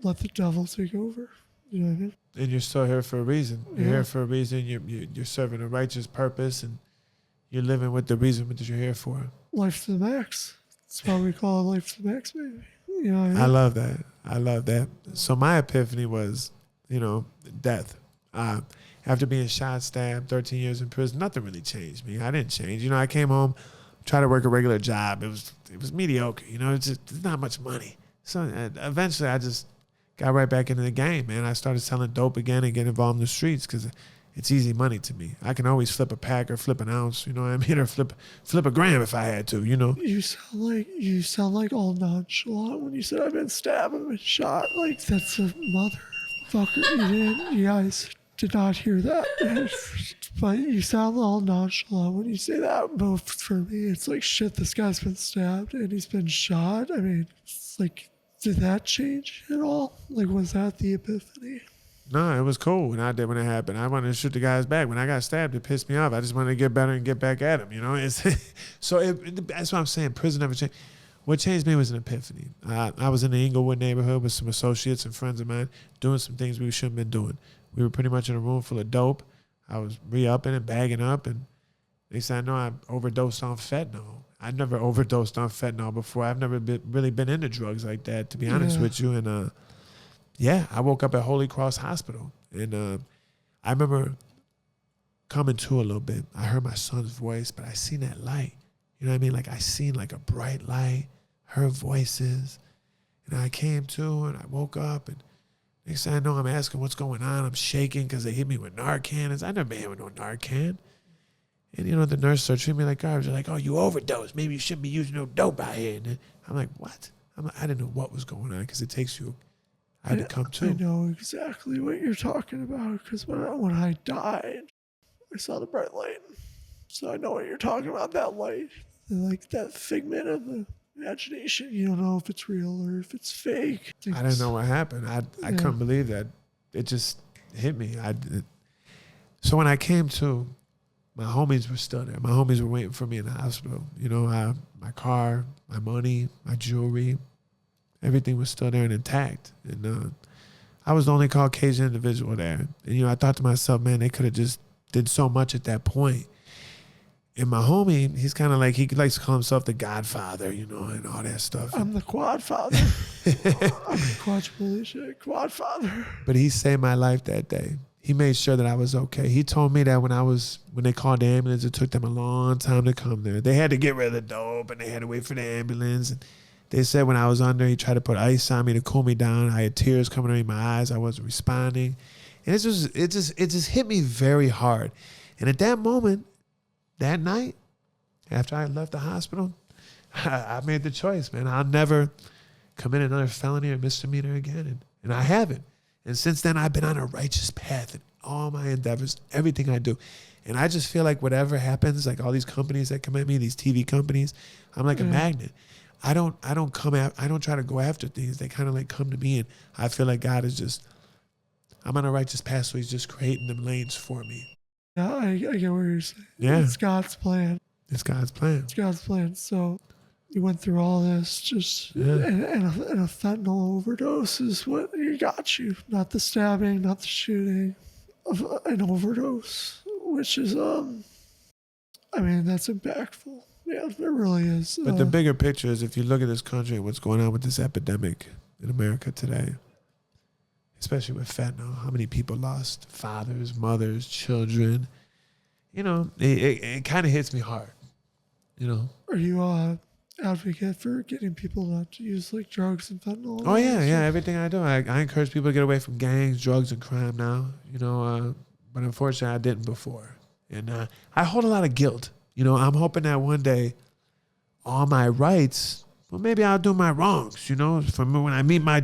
let the devil take over. You know what I mean? And you're still here for a reason. You're Yeah. here for a reason. You're serving a righteous purpose, and you're living with the reason that you're here for. Life to the max. That's why we call it life to the max, baby. You know what I mean? I love that. I love that. So my epiphany was, death. After being shot, stabbed, 13 years in prison, nothing really changed me. I didn't change. I came home, tried to work a regular job. It was mediocre. It's not much money. So eventually I just got right back into the game, man. I started selling dope again and getting involved in the streets because it's easy money to me. I can always flip a pack or flip an ounce, you know what I mean? Or flip a gram if I had to, You sound like all nonchalant when you said I've been stabbed and been shot. Like that's a motherfucker. You guys did not hear that. But you sound all nonchalant when you say that. But for me, it's like, shit, this guy's been stabbed and he's been shot. I mean, it's like, did that change at all? Like, was that the epiphany? No, it was cool when it happened. I wanted to shoot the guy's back. When I got stabbed, it pissed me off. I just wanted to get better and get back at him, that's what I'm saying. Prison never changed. What changed me was an epiphany. I was in the Inglewood neighborhood with some associates and friends of mine doing some things we shouldn't have been doing. We were pretty much in a room full of dope. I was re-upping and bagging up, and they said, no, I overdosed on fentanyl. I'd never overdosed on fentanyl before. I've never really been into drugs like that, to be honest with you. And I woke up at Holy Cross Hospital, and I remember coming to a little bit. I heard my son's voice, but I seen that light. You know what I mean? Like I seen like a bright light, heard voices, and I came to, and I woke up, and next thing I know, I'm asking what's going on. I'm shaking because they hit me with Narcan. I never been hit with no Narcan. And, the nurse started treating me like garbage. They're like, oh, you overdosed. Maybe you shouldn't be using no dope out here. And I'm like, what? I didn't know what was going on because it takes you. I had to come to. I know exactly what you're talking about because when I died, I saw the bright light. So I know what you're talking about, that light. Like that figment of the imagination. You don't know if it's real or if it's fake. I didn't know what happened. I couldn't believe that. It just hit me. So when I came to, my homies were still there. My homies were waiting for me in the hospital. My car, my money, my jewelry, everything was still there and intact. And I was the only Caucasian individual there. And, I thought to myself, man, they could have just did so much at that point. And my homie, he's kind of like, he likes to call himself the Godfather, and all that stuff. I'm the quad father. I'm the quadfather. But he saved my life that day. he made sure that I was okay. He told me that when they called the ambulance, it took them a long time to come there. They had to get rid of the dope and they had to wait for the ambulance. And they said when I was under, he tried to put ice on me to cool me down. I had tears coming out of my eyes. I wasn't responding. And it just hit me very hard. And at that moment, that night, after I left the hospital, I made the choice, man. I'll never commit another felony or misdemeanor again. And I haven't. And since then, I've been on a righteous path in all my endeavors, everything I do. And I just feel like whatever happens, like all these companies that come at me, these TV companies, I'm like a magnet. I don't try to go after things. They kind of like come to me, and I feel like God is just, I'm on a righteous path, so he's just creating them lanes for me. Yeah, I get what you're saying. Yeah. It's God's plan. It's God's plan. It's God's plan. So you went through all this just, and a fentanyl overdose is what got you. Not the stabbing, not the shooting, an overdose, which is, that's impactful. Yeah, it really is. But the bigger picture is, if you look at this country and what's going on with this epidemic in America today, especially with fentanyl, how many people lost fathers, mothers, children, it kind of hits me hard, Are you advocate for getting people not to use like drugs and fentanyl? Oh yeah, everything I do. I encourage people to get away from gangs, drugs, and crime now, but unfortunately I didn't before. And I hold a lot of guilt. I'm hoping that one day all my rights, well, maybe I'll do my wrongs, for me, when I meet my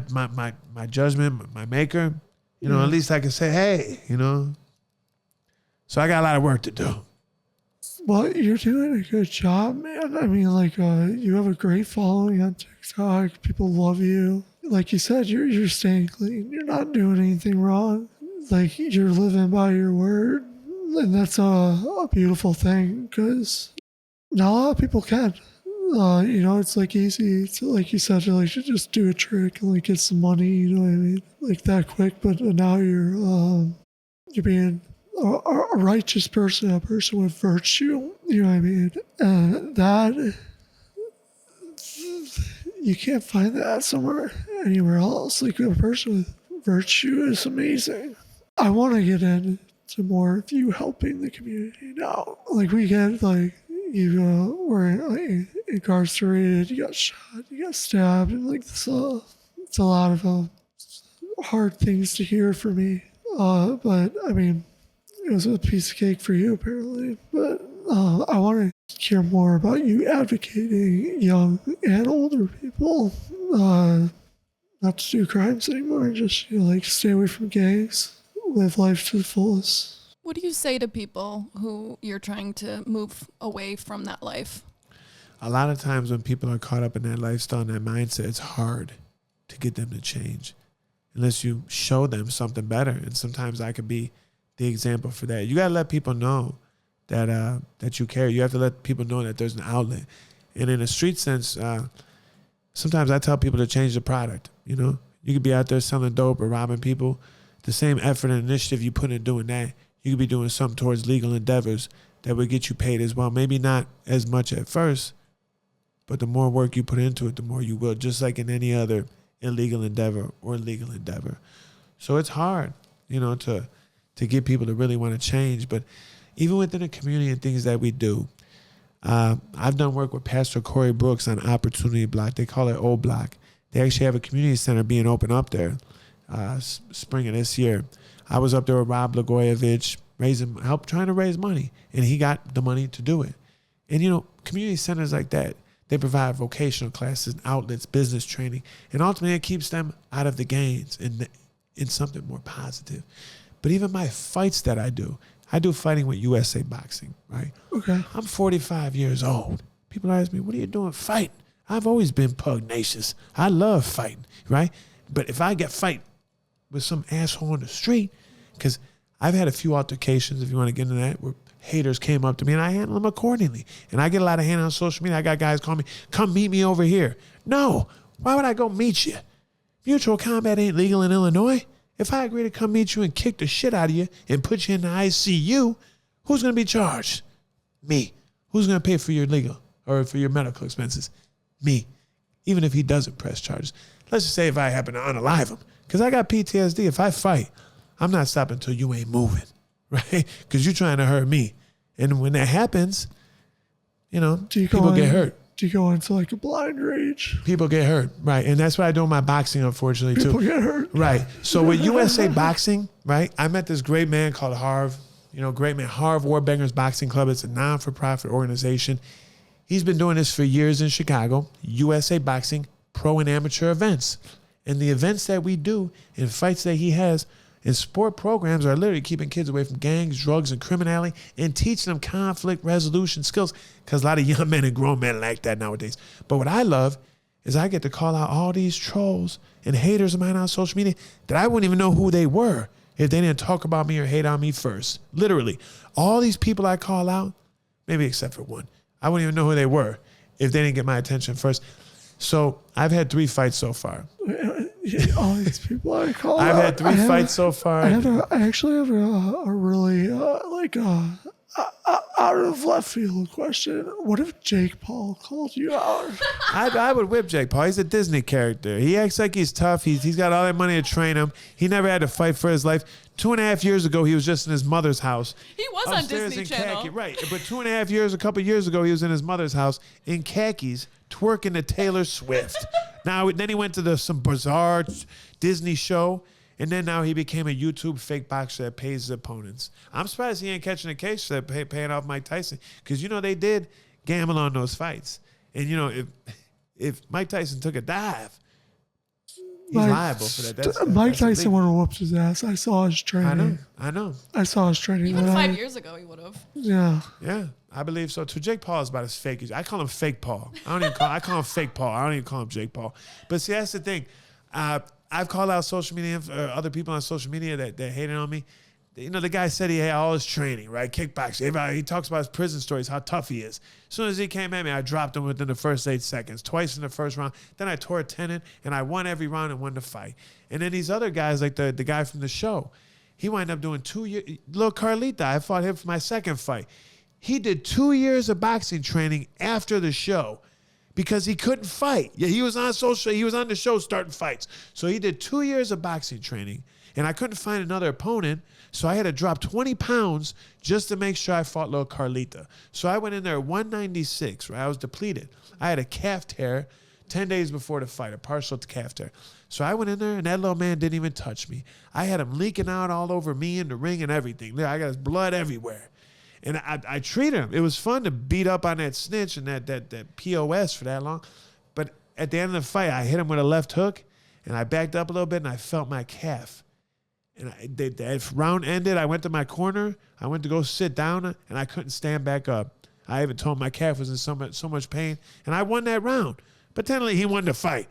judgment, my maker, at least I can say, hey, So I got a lot of work to do. Well, you're doing a good job, man. You have a great following on TikTok. People love you. Like you said, you're staying clean. You're not doing anything wrong. Like, you're living by your word. And that's a beautiful thing, because not a lot of people can. It's like easy to, like you said, to just do a trick and get some money, you know what I mean? Like that quick. But now you're being a righteous person, a person with virtue, you know what I mean? And that, you can't find that anywhere else. Like, a person with virtue is amazing. I want to get into more of you helping the community now. Like, we get, you were incarcerated, you got shot, you got stabbed, and it's a lot of hard things to hear for me. But it was a piece of cake for you, apparently. But I want to hear more about you advocating young and older people not to do crimes anymore, just stay away from gangs, live life to the fullest. What do you say to people who you're trying to move away from that life? A lot of times when people are caught up in that lifestyle and that mindset, it's hard to get them to change unless you show them something better. And sometimes I could be the example for that. You got to let people know that you care. You have to let people know that there's an outlet. And in a street sense, sometimes I tell people to change the product. You could be out there selling dope or robbing people. The same effort and initiative you put in doing that, you could be doing something towards legal endeavors that would get you paid as well. Maybe not as much at first, but the more work you put into it, the more you will, just like in any other illegal endeavor or legal endeavor. So it's hard, to get people to really want to change. But even within the community and things that we do, I've done work with Pastor Corey Brooks on Opportunity Block. They call it O Block. They actually have a community center being opened up there spring of this year. I was up there with Rob Blagojevich, trying to raise money, and he got the money to do it. And, community centers like that, they provide vocational classes, outlets, business training, and ultimately it keeps them out of the gangs and in something more positive. But even my fights that I do fighting with USA Boxing, right? Okay. I'm 45 years old. People ask me, what are you doing fighting? I've always been pugnacious. I love fighting, right? But if I get fight with some asshole on the street, because I've had a few altercations, if you want to get into that, where haters came up to me and I handle them accordingly. And I get a lot of hate on social media. I got guys calling me, come meet me over here. No, why would I go meet you? Mutual combat ain't legal in Illinois. If I agree to come meet you and kick the shit out of you and put you in the ICU, who's going to be charged? Me. Who's going to pay for your legal or for your medical expenses? Me. Even if he doesn't press charges. Let's just say if I happen to unalive him. Because I got PTSD. If I fight, I'm not stopping until you ain't moving, right? Because you're trying to hurt me. And when that happens, people get hurt. Do you go into like a blind rage? People get hurt, right? And that's what I do in my boxing, unfortunately, too. People get hurt. Right. So with USA Boxing, right, I met this great man called Harv. Great man, Harv Warbangers Boxing Club. It's a non-for-profit organization. He's been doing this for years in Chicago. USA Boxing, pro and amateur events. And the events that we do and fights that he has in sport programs are literally keeping kids away from gangs, drugs, and criminality and teaching them conflict resolution skills because a lot of young men and grown men like that nowadays. But what I love is I get to call out all these trolls and haters of mine on social media that I wouldn't even know who they were if they didn't talk about me or hate on me first. Literally. All these people I call out, maybe except for one, I wouldn't even know who they were if they didn't get my attention first. So I've had 3 fights so far. All these people I call I've out. had 3 fights so far. I actually have a really out of left field question. What if Jake Paul called you out? I would whip Jake Paul. He's a Disney character. He acts like he's tough. He's got all that money to train him. He never had to fight for his life. 2.5 years ago, he was just in his mother's house. He was on Disney in Channel. khaki. Right. But 2.5 years, a couple years ago, he was in his mother's house in khakis, twerking to Taylor Swift. Then he went to some bizarre Disney show. And then now he became a YouTube fake boxer that pays his opponents. I'm surprised he ain't catching a case for that paying off Mike Tyson. Because, they did gamble on those fights. And, if Mike Tyson took a dive, he's liable for that. Mike Tyson would have whooped his ass. I saw his training. I know. I saw his training. Even 5 years ago, he would have. Yeah. Yeah, I believe so too. Jake Paul is about as fake as I call him fake Paul. I call him fake Paul. I don't even call him Jake Paul. But see, that's the thing. I've called out social media, other people on social media that hated on me. The guy said he had all his training, right? Kickboxing. He talks about his prison stories, how tough he is. As soon as he came at me, I dropped him within the first 8 seconds, twice in the first round. Then I tore a tendon, and I won every round and won the fight. And then these other guys, like the guy from the show, he wound up doing 2 years. Little Carlita, I fought him for my second fight. He did 2 years of boxing training after the show because he couldn't fight. Yeah, he was on the show starting fights. So he did 2 years of boxing training, and I couldn't find another opponent, so I had to drop 20 pounds just to make sure I fought little Carlita. So I went in there at 196, right? I was depleted. I had a calf tear 10 days before the fight, a partial calf tear. So I went in there, and that little man didn't even touch me. I had him leaking out all over me in the ring and everything. I got his blood everywhere. And I treated him. It was fun to beat up on that snitch and that POS for that long. But at the end of the fight, I hit him with a left hook, and I backed up a little bit, and I felt my calf. And that round ended. I went to my corner. I went to go sit down, and I couldn't stand back up. I even told him my calf was in so much pain, and I won that round. But technically, he won the fight,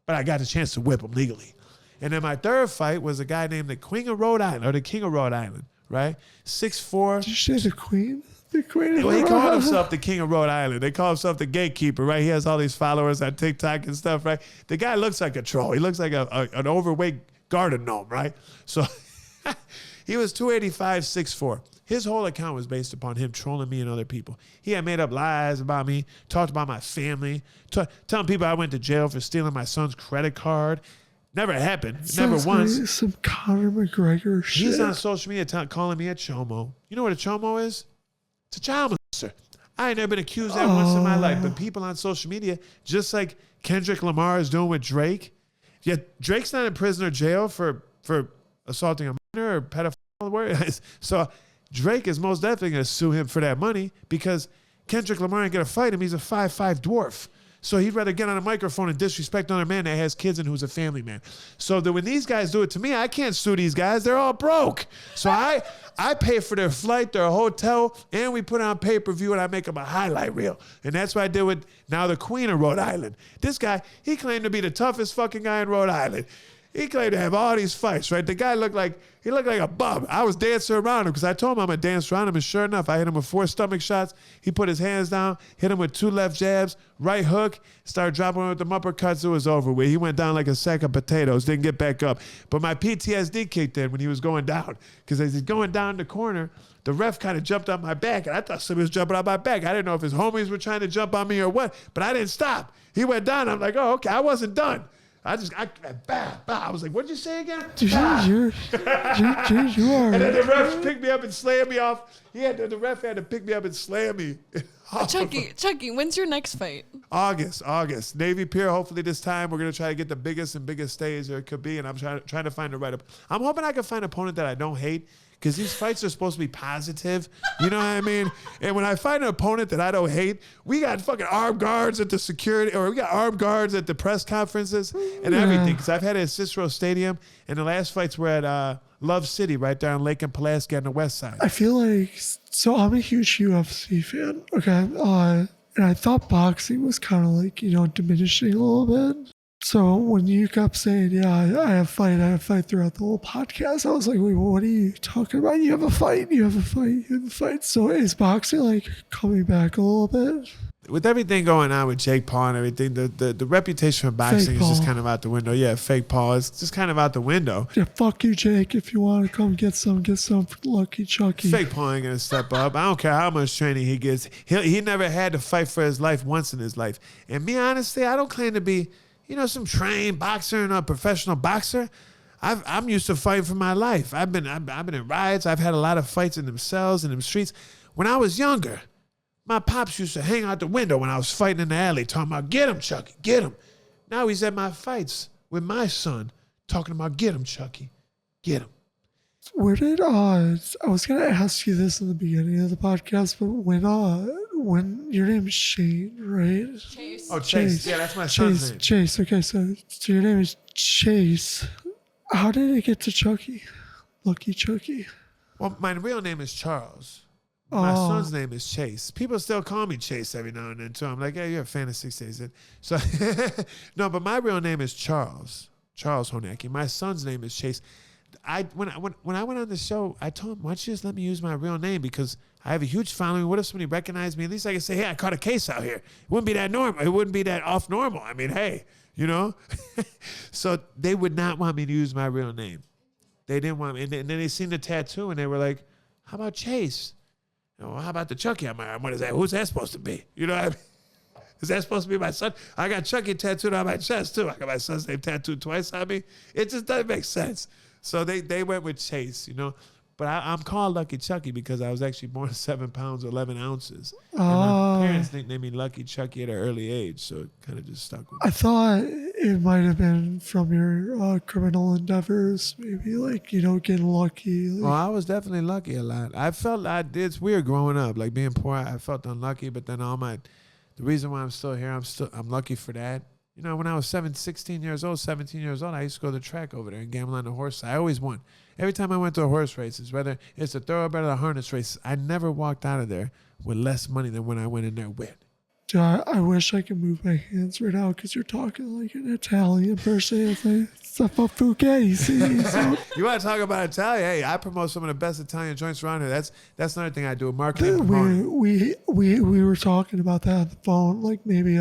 but I got the chance to whip him legally. And then my third fight was a guy named the King of Rhode Island, right? 6'4". Did you say the Queen? The Queen of Well, he Rhode called Island? himself the King of Rhode Island. They call himself the gatekeeper, right? He has all these followers on TikTok and stuff, right? The guy looks like a troll. He looks like an overweight garden gnome, right? So he was 285, 6'4". His whole account was based upon him trolling me and other people. He had made up lies about me, talked about my family, telling people I went to jail for stealing my son's credit card. Never happened. Never once. Like some Conor McGregor shit. He's on social media calling me a chomo. You know what a chomo is? It's a child molester. I ain't never been accused of that once in my life, but people on social media, just like Kendrick Lamar is doing with Drake. Yeah, Drake's not in prison or jail for assaulting a minor or pedophile. So Drake is most definitely going to sue him for that money because Kendrick Lamar ain't going to fight him. He's a 5'5" dwarf. So he'd rather get on a microphone and disrespect another man that has kids and who's a family man. So that when these guys do it to me, I can't sue these guys. They're all broke. So I pay for their flight, their hotel, and we put it on pay-per-view, and I make them a highlight reel. And that's what I did with now the Queen of Rhode Island. This guy, he claimed to be the toughest fucking guy in Rhode Island. He claimed to have all these fights, right? The guy looked like a bum. I was dancing around him because I told him I'm going to dance around him. And sure enough, I hit him with 4 stomach shots. He put his hands down, hit him with 2 left jabs, right hook, started dropping him with the uppercuts. It was over with. He went down like a sack of potatoes, didn't get back up. But my PTSD kicked in when he was going down because as he's going down the corner, the ref kind of jumped on my back, and I thought somebody was jumping on my back. I didn't know if his homies were trying to jump on me or what, but I didn't stop. He went down. I'm like, oh, okay, I wasn't done. I was like, what'd you say again? Dude, you are. And then the ref picked me up and slammed me off. The ref had to pick me up and slam me. Chucky, when's your next fight? August. Navy Pier. Hopefully this time we're gonna try to get the biggest stage there could be, and I'm trying to find the right. I'm hoping I can find an opponent that I don't hate. Because these fights are supposed to be positive. You know what I mean? And when I find an opponent that I don't hate, we got fucking armed guards at the security, or we got armed guards at the press conferences and everything. Because I've had it at Cicero Stadium, and the last fights were at Love City, right there on Lake and Pulaski on the west side. I feel like, so I'm a huge UFC fan, okay? And I thought boxing was kind of like, diminishing a little bit. So when you kept saying, I have a fight throughout the whole podcast, I was like, wait, what are you talking about? You have a fight. So is boxing like coming back a little bit? With everything going on with Jake Paul and everything, the reputation for boxing is just kind of out the window. Yeah, fake Paul is just kind of out the window. Yeah, fuck you, Jake. If you want to come get some for Lucky Chucky. Fake Paul ain't gonna step up. I don't care how much training he gets. He never had to fight for his life once in his life. And me, honestly, I don't claim to be some trained boxer and a professional boxer. I'm used to fighting for my life. I've been in riots. I've had a lot of fights in them cells and them streets. When I was younger, my pops used to hang out the window when I was fighting in the alley, talking about, get him, Chucky, get him. Now he's at my fights with my son, talking about, get him, Chucky, get him. Where did I was gonna ask you this in the beginning of the podcast, but when your name is Shane, right? Chase. Oh, Chase. Yeah, that's my son's name. Chase. Okay, so your name is Chase. How did it get to Chucky? Lucky Chucky. Well, my real name is Charles. My son's name is Chase. People still call me Chase every now and then too. I'm like, hey, you're a fan of 6 Days In. So no, but my real name is Charles Honecki. My son's name is Chase. When I went on the show, I told him, why don't you just let me use my real name, because I have a huge following. What if somebody recognized me? At least I can say, hey, I caught a case out here. It wouldn't be that normal. It wouldn't be that off normal. I mean, hey, So they would not want me to use my real name. They didn't want me. And then they seen the tattoo and they were like, how about Chase? How about the Chucky on my arm? What is that? Who's that supposed to be? You know what I mean? Is that supposed to be my son? I got Chucky tattooed on my chest too. I got my son's name tattooed twice on me. It just doesn't make sense. So they went with Chase, But I'm called Lucky Chucky because I was actually born 7 pounds, 11 ounces. And my parents nicknamed me Lucky Chucky at an early age, so it kind of just stuck with me. I thought it might have been from your criminal endeavors, maybe getting lucky. I was definitely lucky a lot. It's weird growing up, like being poor. I felt unlucky, but then the reason why I'm still here, I'm lucky for that. When I was 17 years old, I used to go to the track over there and gamble on the horse. I always won. Every time I went to a horse races, whether it's a thoroughbred or the harness races, I never walked out of there with less money than when I went in there with. Dude, I wish I could move my hands right now because you're talking like an Italian person. It's like, You want to talk about Italian? Hey, I promote some of the best Italian joints around here. That's another thing I do, marketing. We were talking about that on the phone. Like maybe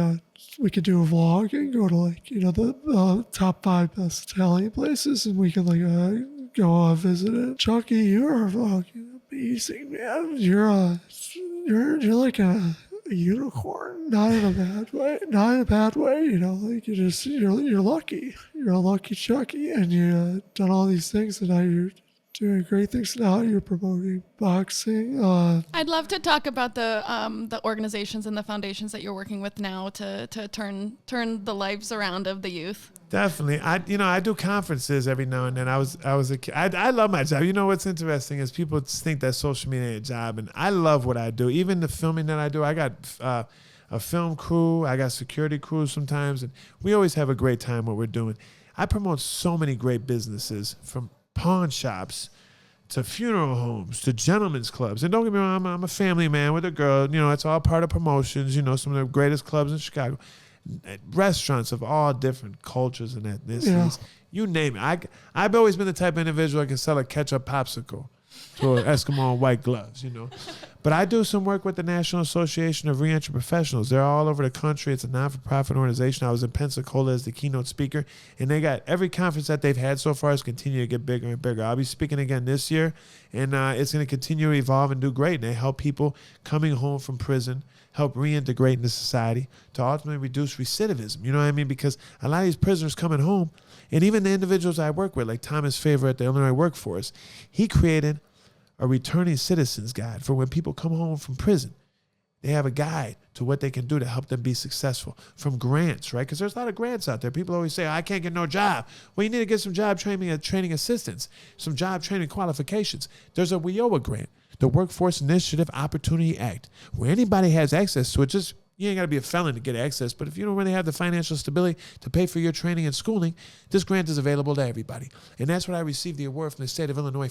we could do a vlog and go to the top 5 best Italian places, and we can go visit it. Chucky, you are fucking amazing, man. You're like a unicorn, not in a bad way. You're lucky. You're a lucky Chucky, and you've done all these things, and now you're doing great things. Now you're promoting boxing. I'd love to talk about the organizations and the foundations that you're working with now to turn the lives around of the youth. Definitely. I do conferences every now and then. I was a kid. I love my job. What's interesting is people think that social media ain't a job, and I love what I do. Even the filming that I do, I got a film crew. I got security crews sometimes, and we always have a great time what we're doing. I promote so many great businesses, from pawn shops to funeral homes to gentlemen's clubs. And don't get me wrong, I'm a family man with a girl. It's all part of promotions. Some of the greatest clubs in Chicago. Restaurants of all different cultures and ethnicities. You name it. I've always been the type of individual that can sell a ketchup popsicle. to an Eskimo in white gloves, But I do some work with the National Association of Reentry Professionals. They're all over the country. It's a non-for-profit organization. I was in Pensacola as the keynote speaker, and they got every conference that they've had so far has continued to get bigger and bigger. I'll be speaking again this year, and it's going to continue to evolve and do great. And they help people coming home from prison, help reintegrate into society to ultimately reduce recidivism. You know what I mean? Because a lot of these prisoners coming home, and even the individuals I work with, like Thomas Favor at the Illinois Workforce, he created a returning citizens guide for when people come home from prison. They have a guide to what they can do to help them be successful. From grants, right? Because there's a lot of grants out there. People always say, I can't get no job. Well, you need to get some job training assistance, some job training qualifications. There's a WIOA grant, the Workforce Initiative Opportunity Act, where anybody has access to it. Just you ain't got to be a felon to get access, but if you don't really have the financial stability to pay for your training and schooling, this grant is available to everybody. And that's what I received the award from the state of Illinois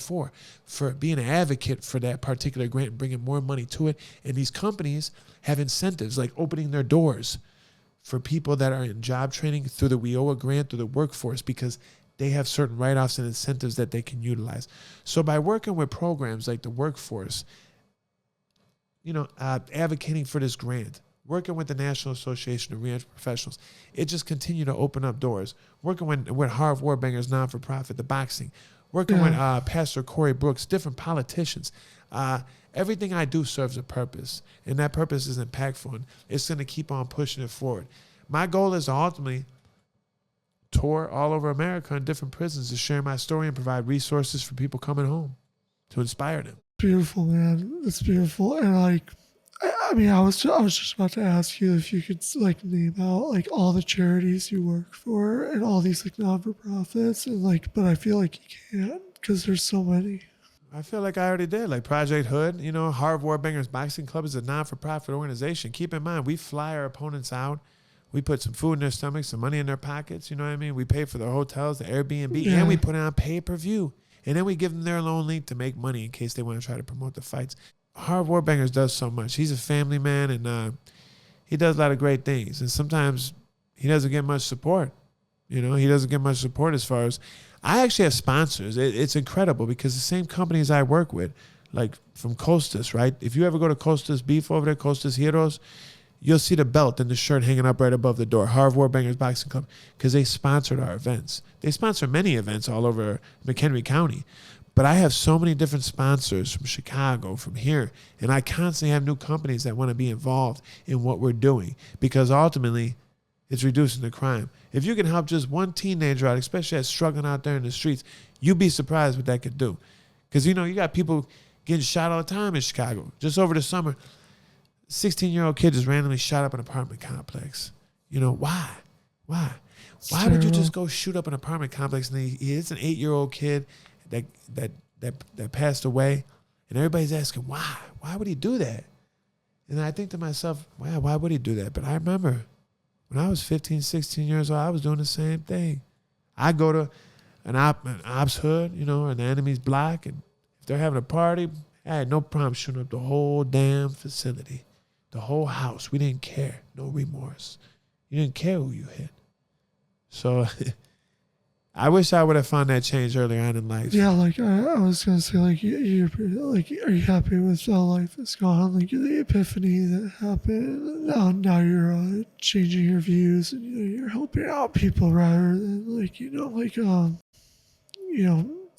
for being an advocate for that particular grant and bringing more money to it. And these companies have incentives like opening their doors for people that are in job training through the WIOA grant, through the workforce, because they have certain write-offs and incentives that they can utilize. So by working with programs like the workforce, advocating for this grant, working with the National Association of Reentry Professionals, it just continued to open up doors. Working with Harv Warbanger's non-for-profit, the boxing, working with Pastor Corey Brooks, different politicians. Everything I do serves a purpose, and that purpose is impactful, and it's going to keep on pushing it forward. My goal is to ultimately tour all over America in different prisons to share my story and provide resources for people coming home to inspire them. Beautiful, man. It's beautiful. And I was just about to ask you if you could name out all the charities you work for and all these non-for-profits and but I feel like you can't because there's so many. I feel like I already did. Like Project Hood, Harv Warbanger's Boxing Club is a non-for-profit organization. Keep in mind, we fly our opponents out. We put some food in their stomachs, some money in their pockets. You know what I mean? We pay for their hotels, the Airbnb, and we put it on pay-per-view. And then we give them their loan link to make money in case they want to try to promote the fights. Harv Warbanger does so much. He's a family man, and he does a lot of great things. And sometimes he doesn't get much support. He doesn't get much support as far as... I actually have sponsors. It's incredible because the same companies I work with, like from Costas, right? If you ever go to Costas Beef over there, Costas Heroes, you'll see the belt and the shirt hanging up right above the door. Harv Warbanger's Boxing Club, because they sponsored our events. They sponsor many events all over McHenry County. But I have so many different sponsors from Chicago, from here, and I constantly have new companies that want to be involved in what we're doing because ultimately it's reducing the crime. If you can help just one teenager out, especially that's struggling out there in the streets, you'd be surprised what that could do. Because, you got people getting shot all the time in Chicago. Just over the summer, 16-year-old kid just randomly shot up an apartment complex. Why? Why would you just go shoot up an apartment complex and it's an 8-year-old kid that passed away, and everybody's asking why would he do that? And I think to myself, wow, why would he do that? But I remember when I was 15, 16 years old, I was doing the same thing. I go to an ops hood, or an enemy's block, and if they're having a party, I had no problem shooting up the whole damn facility, the whole house. We didn't care, no remorse. You didn't care who you hit. So I wish I would have found that change earlier on in life. Yeah, I was gonna say, are you happy with how life has gone? The epiphany that happened. Now you're changing your views and you're helping out people rather than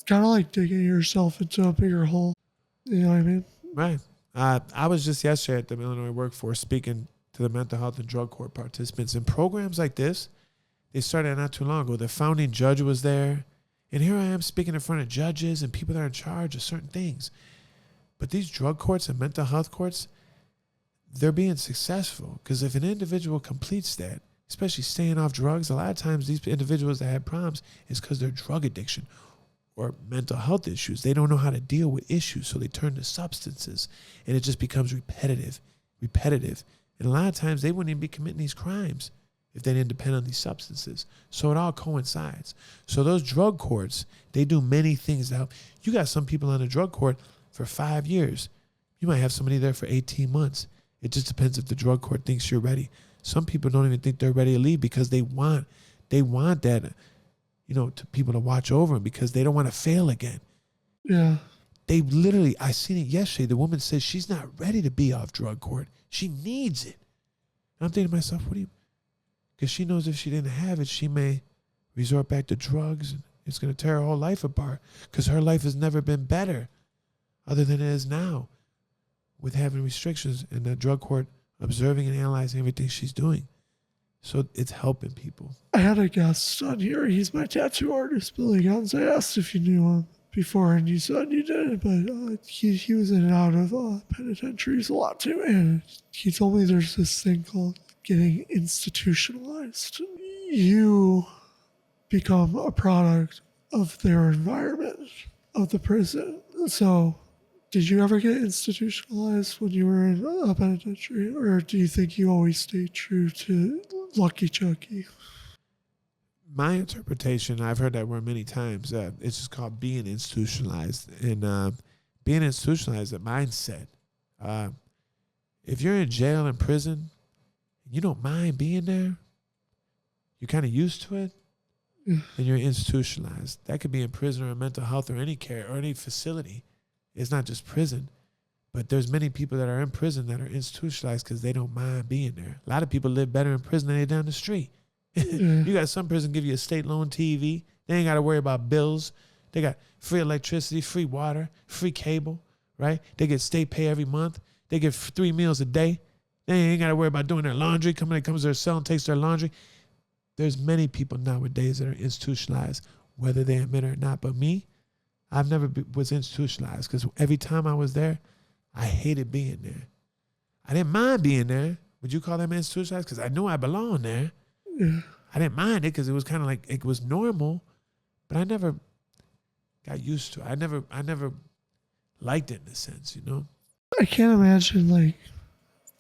kind of digging yourself into a bigger hole. You know what I mean? Right. I was just yesterday at the Illinois Workforce speaking to the mental health and drug court participants, and programs like this. They started not too long ago. The founding judge was there. And here I am speaking in front of judges and people that are in charge of certain things. But these drug courts and mental health courts, they're being successful. Because if an individual completes that, especially staying off drugs, a lot of times these individuals that have problems is because they're drug addiction or mental health issues. They don't know how to deal with issues, so they turn to substances. And it just becomes repetitive. And a lot of times they wouldn't even be committing these crimes if they didn't depend on these substances. So it all coincides. So those drug courts, they do many things to help. You got some people on a drug court for 5 years. You might have somebody there for 18 months. It just depends if the drug court thinks you're ready. Some people don't even think they're ready to leave because they want that, to people to watch over them because they don't want to fail again. Yeah. They literally, I seen it yesterday. The woman says she's not ready to be off drug court. She needs it. And I'm thinking to myself, what do you, because she knows if she didn't have it, she may resort back to drugs. And it's going to tear her whole life apart because her life has never been better other than it is now with having restrictions and the drug court observing and analyzing everything she's doing. So it's helping people. I had a guest on here. He's my tattoo artist, Billy Guns. I asked if you knew him before, and you said you did, but he was in and out of penitentiaries a lot too. And he told me there's this thing called getting institutionalized. You become a product of their environment, of the prison. So did you ever get institutionalized when you were in a penitentiary, or do you think you always stayed true to Lucky Chucky? My interpretation, I've heard that word many times, it's just called being institutionalized. And being institutionalized, a mindset. If you're in jail and prison, you don't mind being there, you're kind of used to it, and you're institutionalized. That could be in prison or mental health or any care or any facility. It's not just prison, but there's many people that are in prison that are institutionalized because they don't mind being there. A lot of people live better in prison than they down the street. You got some prison give you a state loan TV. They ain't got to worry about bills. They got free electricity, free water, free cable, right? They get state pay every month. They get 3 meals a day. They ain't got to worry about doing their laundry. Comes to their cell and takes their laundry. There's many people nowadays that are institutionalized, whether they admit it or not. But me, I've never was institutionalized because every time I was there, I hated being there. I didn't mind being there. Would you call them institutionalized? Because I knew I belonged there. Yeah. I didn't mind it because it was kind of like it was normal, but I never got used to it. I never liked it in a sense, you know. I can't imagine like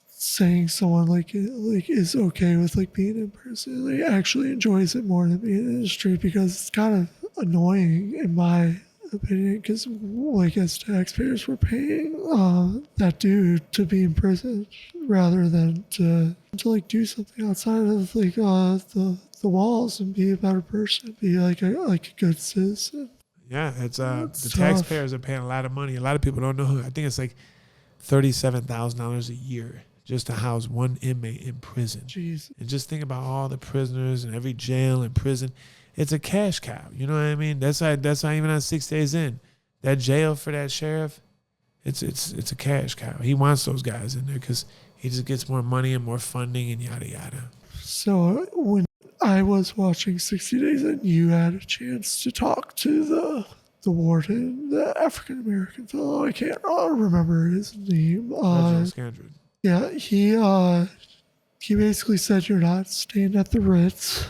saying someone like is okay with like being in prison, like actually enjoys it more than being in the street, because it's kind of annoying in my opinion, because like as taxpayers we're paying that dude to be in prison rather than to like do something outside of like the walls and be a better person, be like a good citizen. Yeah, it's the tough. taxpayers are paying a lot of money. A lot of people don't know. I think it's like $37,000 a year just to house one inmate in prison. Jeez. And just think about all the prisoners and every jail and prison. It's a cash cow. You know what I mean? That's why even on 6 days in, that jail for that sheriff, it's a cash cow. He wants those guys in there because he just gets more money and more funding and yada yada. So when I was watching 60 Days In, you had a chance to talk to the warden, the African American fellow. I can't remember his name. Scandron. Yeah, he basically said you're not staying at the Ritz.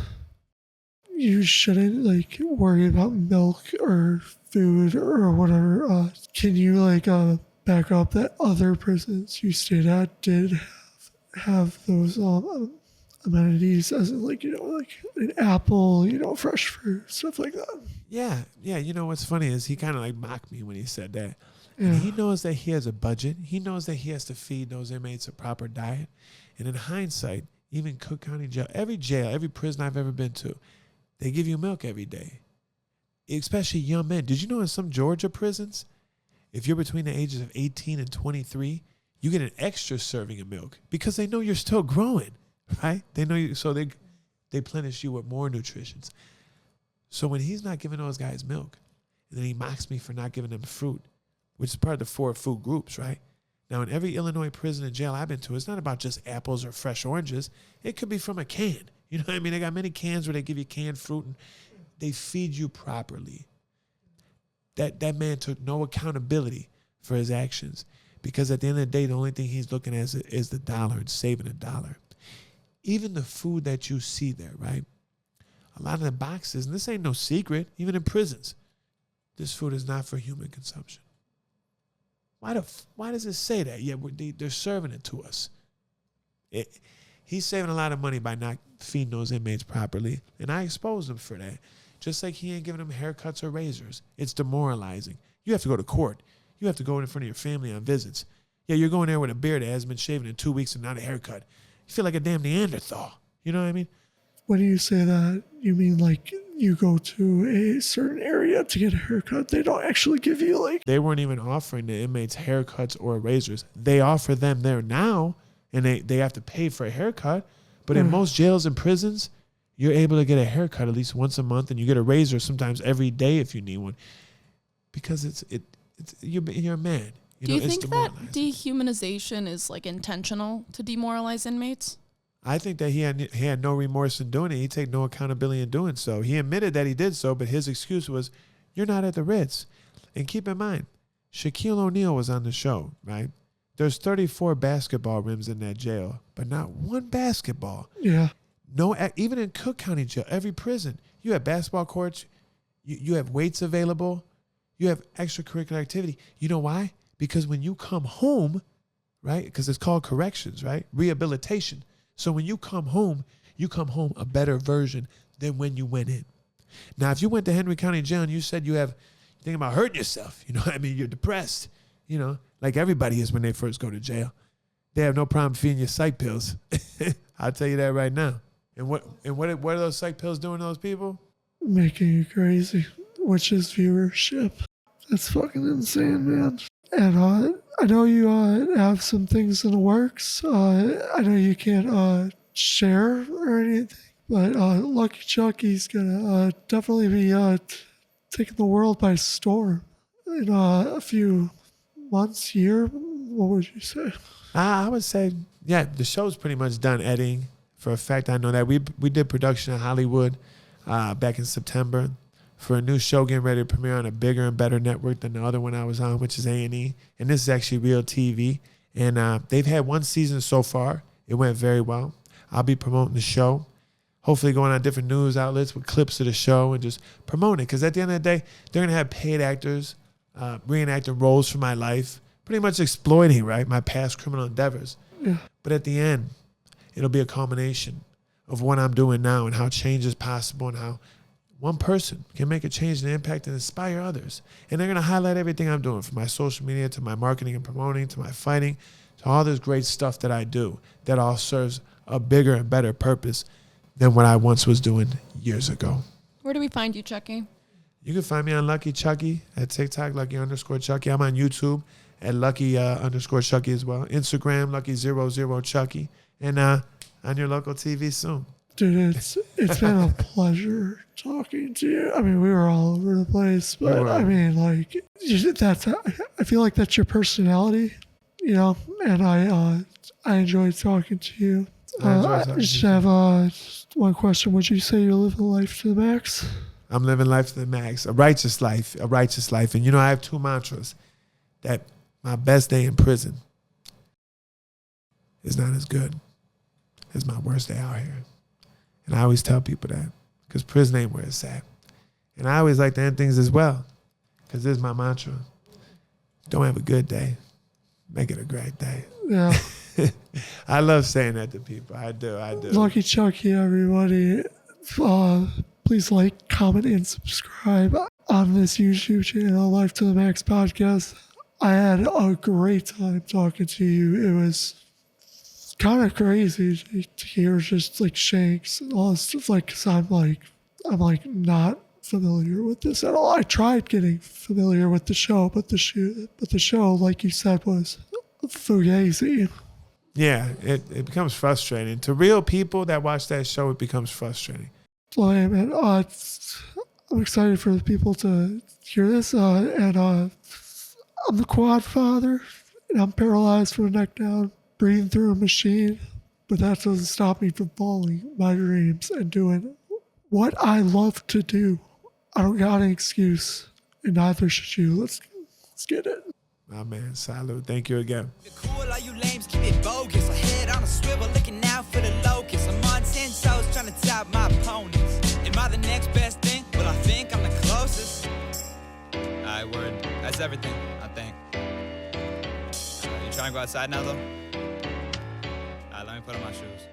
You shouldn't like worry about milk or food or whatever. Can you like back up that other prisons you stayed at did have those amenities, as in like, you know, like an apple, you know, fresh fruit, stuff like that? Yeah. You know what's funny is he kind of like mocked me when he said that. Yeah. And he knows that he has a budget. He knows that he has to feed those inmates a proper diet. And in hindsight, even Cook County jail, every prison I've ever been to, they give you milk every day, especially young men. Did you know in some Georgia prisons, if you're between the ages of 18 and 23, you get an extra serving of milk because they know you're still growing, right? They know you, so they plenish you with more nutrition. So when he's not giving those guys milk, and then he mocks me for not giving them fruit, which is part of the 4 food groups, right? Now, in every Illinois prison and jail I've been to, it's not about just apples or fresh oranges. It could be from a can. You know what I mean? They got many cans where they give you canned fruit and they feed you properly. That man took no accountability for his actions, because at the end of the day, the only thing he's looking at is the dollar and saving a dollar. Even the food that you see there, right? A lot of the boxes, and this ain't no secret, even in prisons, this food is not for human consumption. Why does it say that? Yeah, they're serving it to us. He's saving a lot of money by not feeding those inmates properly, and I exposed him for that. Just like he ain't giving them haircuts or razors. It's demoralizing. You have to go to court. You have to go in front of your family on visits. Yeah, you're going there with a beard that hasn't been shaven in 2 weeks and not a haircut. You feel like a damn Neanderthal. You know what I mean? When you say that, you mean like you go to a certain area to get a haircut, they don't actually give you like. They weren't even offering the inmates haircuts or razors. They offer them there now, and they have to pay for a haircut. But in most jails and prisons, you're able to get a haircut at least once a month, and you get a razor sometimes every day if you need one, because you're a man. Do you think that dehumanization is like intentional to demoralize inmates? I think that he had no remorse in doing it. He take no accountability in doing so. He admitted that he did so, but his excuse was, "You're not at the Ritz." And keep in mind, Shaquille O'Neal was on the show, right? There's 34 basketball rims in that jail, but not one basketball. Yeah. No, even in Cook County Jail, every prison, you have basketball courts, you have weights available, you have extracurricular activity. You know why? Because when you come home, right? Because it's called corrections, right? Rehabilitation. So when you come home a better version than when you went in. Now, if you went to Henry County Jail and you said you're thinking about hurting yourself, you know what I mean? You're depressed, you know, like everybody is when they first go to jail. They have no problem feeding you psych pills. I'll tell you that right now. And what are those psych pills doing to those people? Making you crazy, which is viewership. That's fucking insane, man. And I know you have some things in the works. I know you can't share or anything, but Lucky Chucky's gonna definitely be taking the world by storm in a few months, year. What would you say? I would say, yeah, the show's pretty much done editing. For a fact, I know that we did production in Hollywood back in September for a new show getting ready to premiere on a bigger and better network than the other one I was on, which is A&E. And this is actually real TV. And they've had one season so far. It went very well. I'll be promoting the show, hopefully going on different news outlets with clips of the show and just promoting it. Because at the end of the day, they're going to have paid actors reenacting roles from my life, pretty much exploiting, right, my past criminal endeavors. Yeah. But at the end, it'll be a culmination of what I'm doing now and how change is possible and how one person can make a change and impact and inspire others. And they're going to highlight everything I'm doing, from my social media to my marketing and promoting to my fighting to all this great stuff that I do that all serves a bigger and better purpose than what I once was doing years ago. Where do we find you, Chucky? You can find me on Lucky Chucky at TikTok, Lucky_Chucky. I'm on YouTube at Lucky_Chucky as well. Instagram, Lucky00Chucky. And on your local TV soon. Dude, it's been a pleasure talking to you. I mean, we were all over the place, but I mean, like, I feel like that's your personality, you know. And I enjoyed talking to you. I just have one question. Would you say you're living life to the max? I'm living life to the max, a righteous life. And you know, I have two mantras: that my best day in prison is not as good as my worst day out here. And I always tell people that, because prison ain't where it's at. And I always like to end things as well, because this is my mantra. Don't have a good day, make it a great day. Yeah. I love saying that to people. I do. Lucky Chucky, everybody. Please like, comment, and subscribe on this YouTube channel, Life to the Max podcast. I had a great time talking to you. It was kind of crazy to hear just like Shanks and all this stuff, like, because I'm not familiar with this at all. I tried getting familiar with the show, but the show, like you said, was fugazi. Yeah, it becomes frustrating. To real people that watch that show, it becomes frustrating. Well, hey, man, I'm excited for the people to hear this. And I'm the quad father, and I'm paralyzed from the neck down, breathing through a machine. But that doesn't stop me from following my dreams and doing what I love to do. I don't got an excuse, and neither should you. Let's get it. My man, salute. Thank you again. Cool, all you lames keep it bogus. I head on a swivel, looking out for the locust. I'm on 10 toes, trying to top my opponents. Am I the next best thing? Well, I think I'm the closest. Alright, word. That's everything, I think. You trying to go outside now, though? Alright, let me put on my shoes.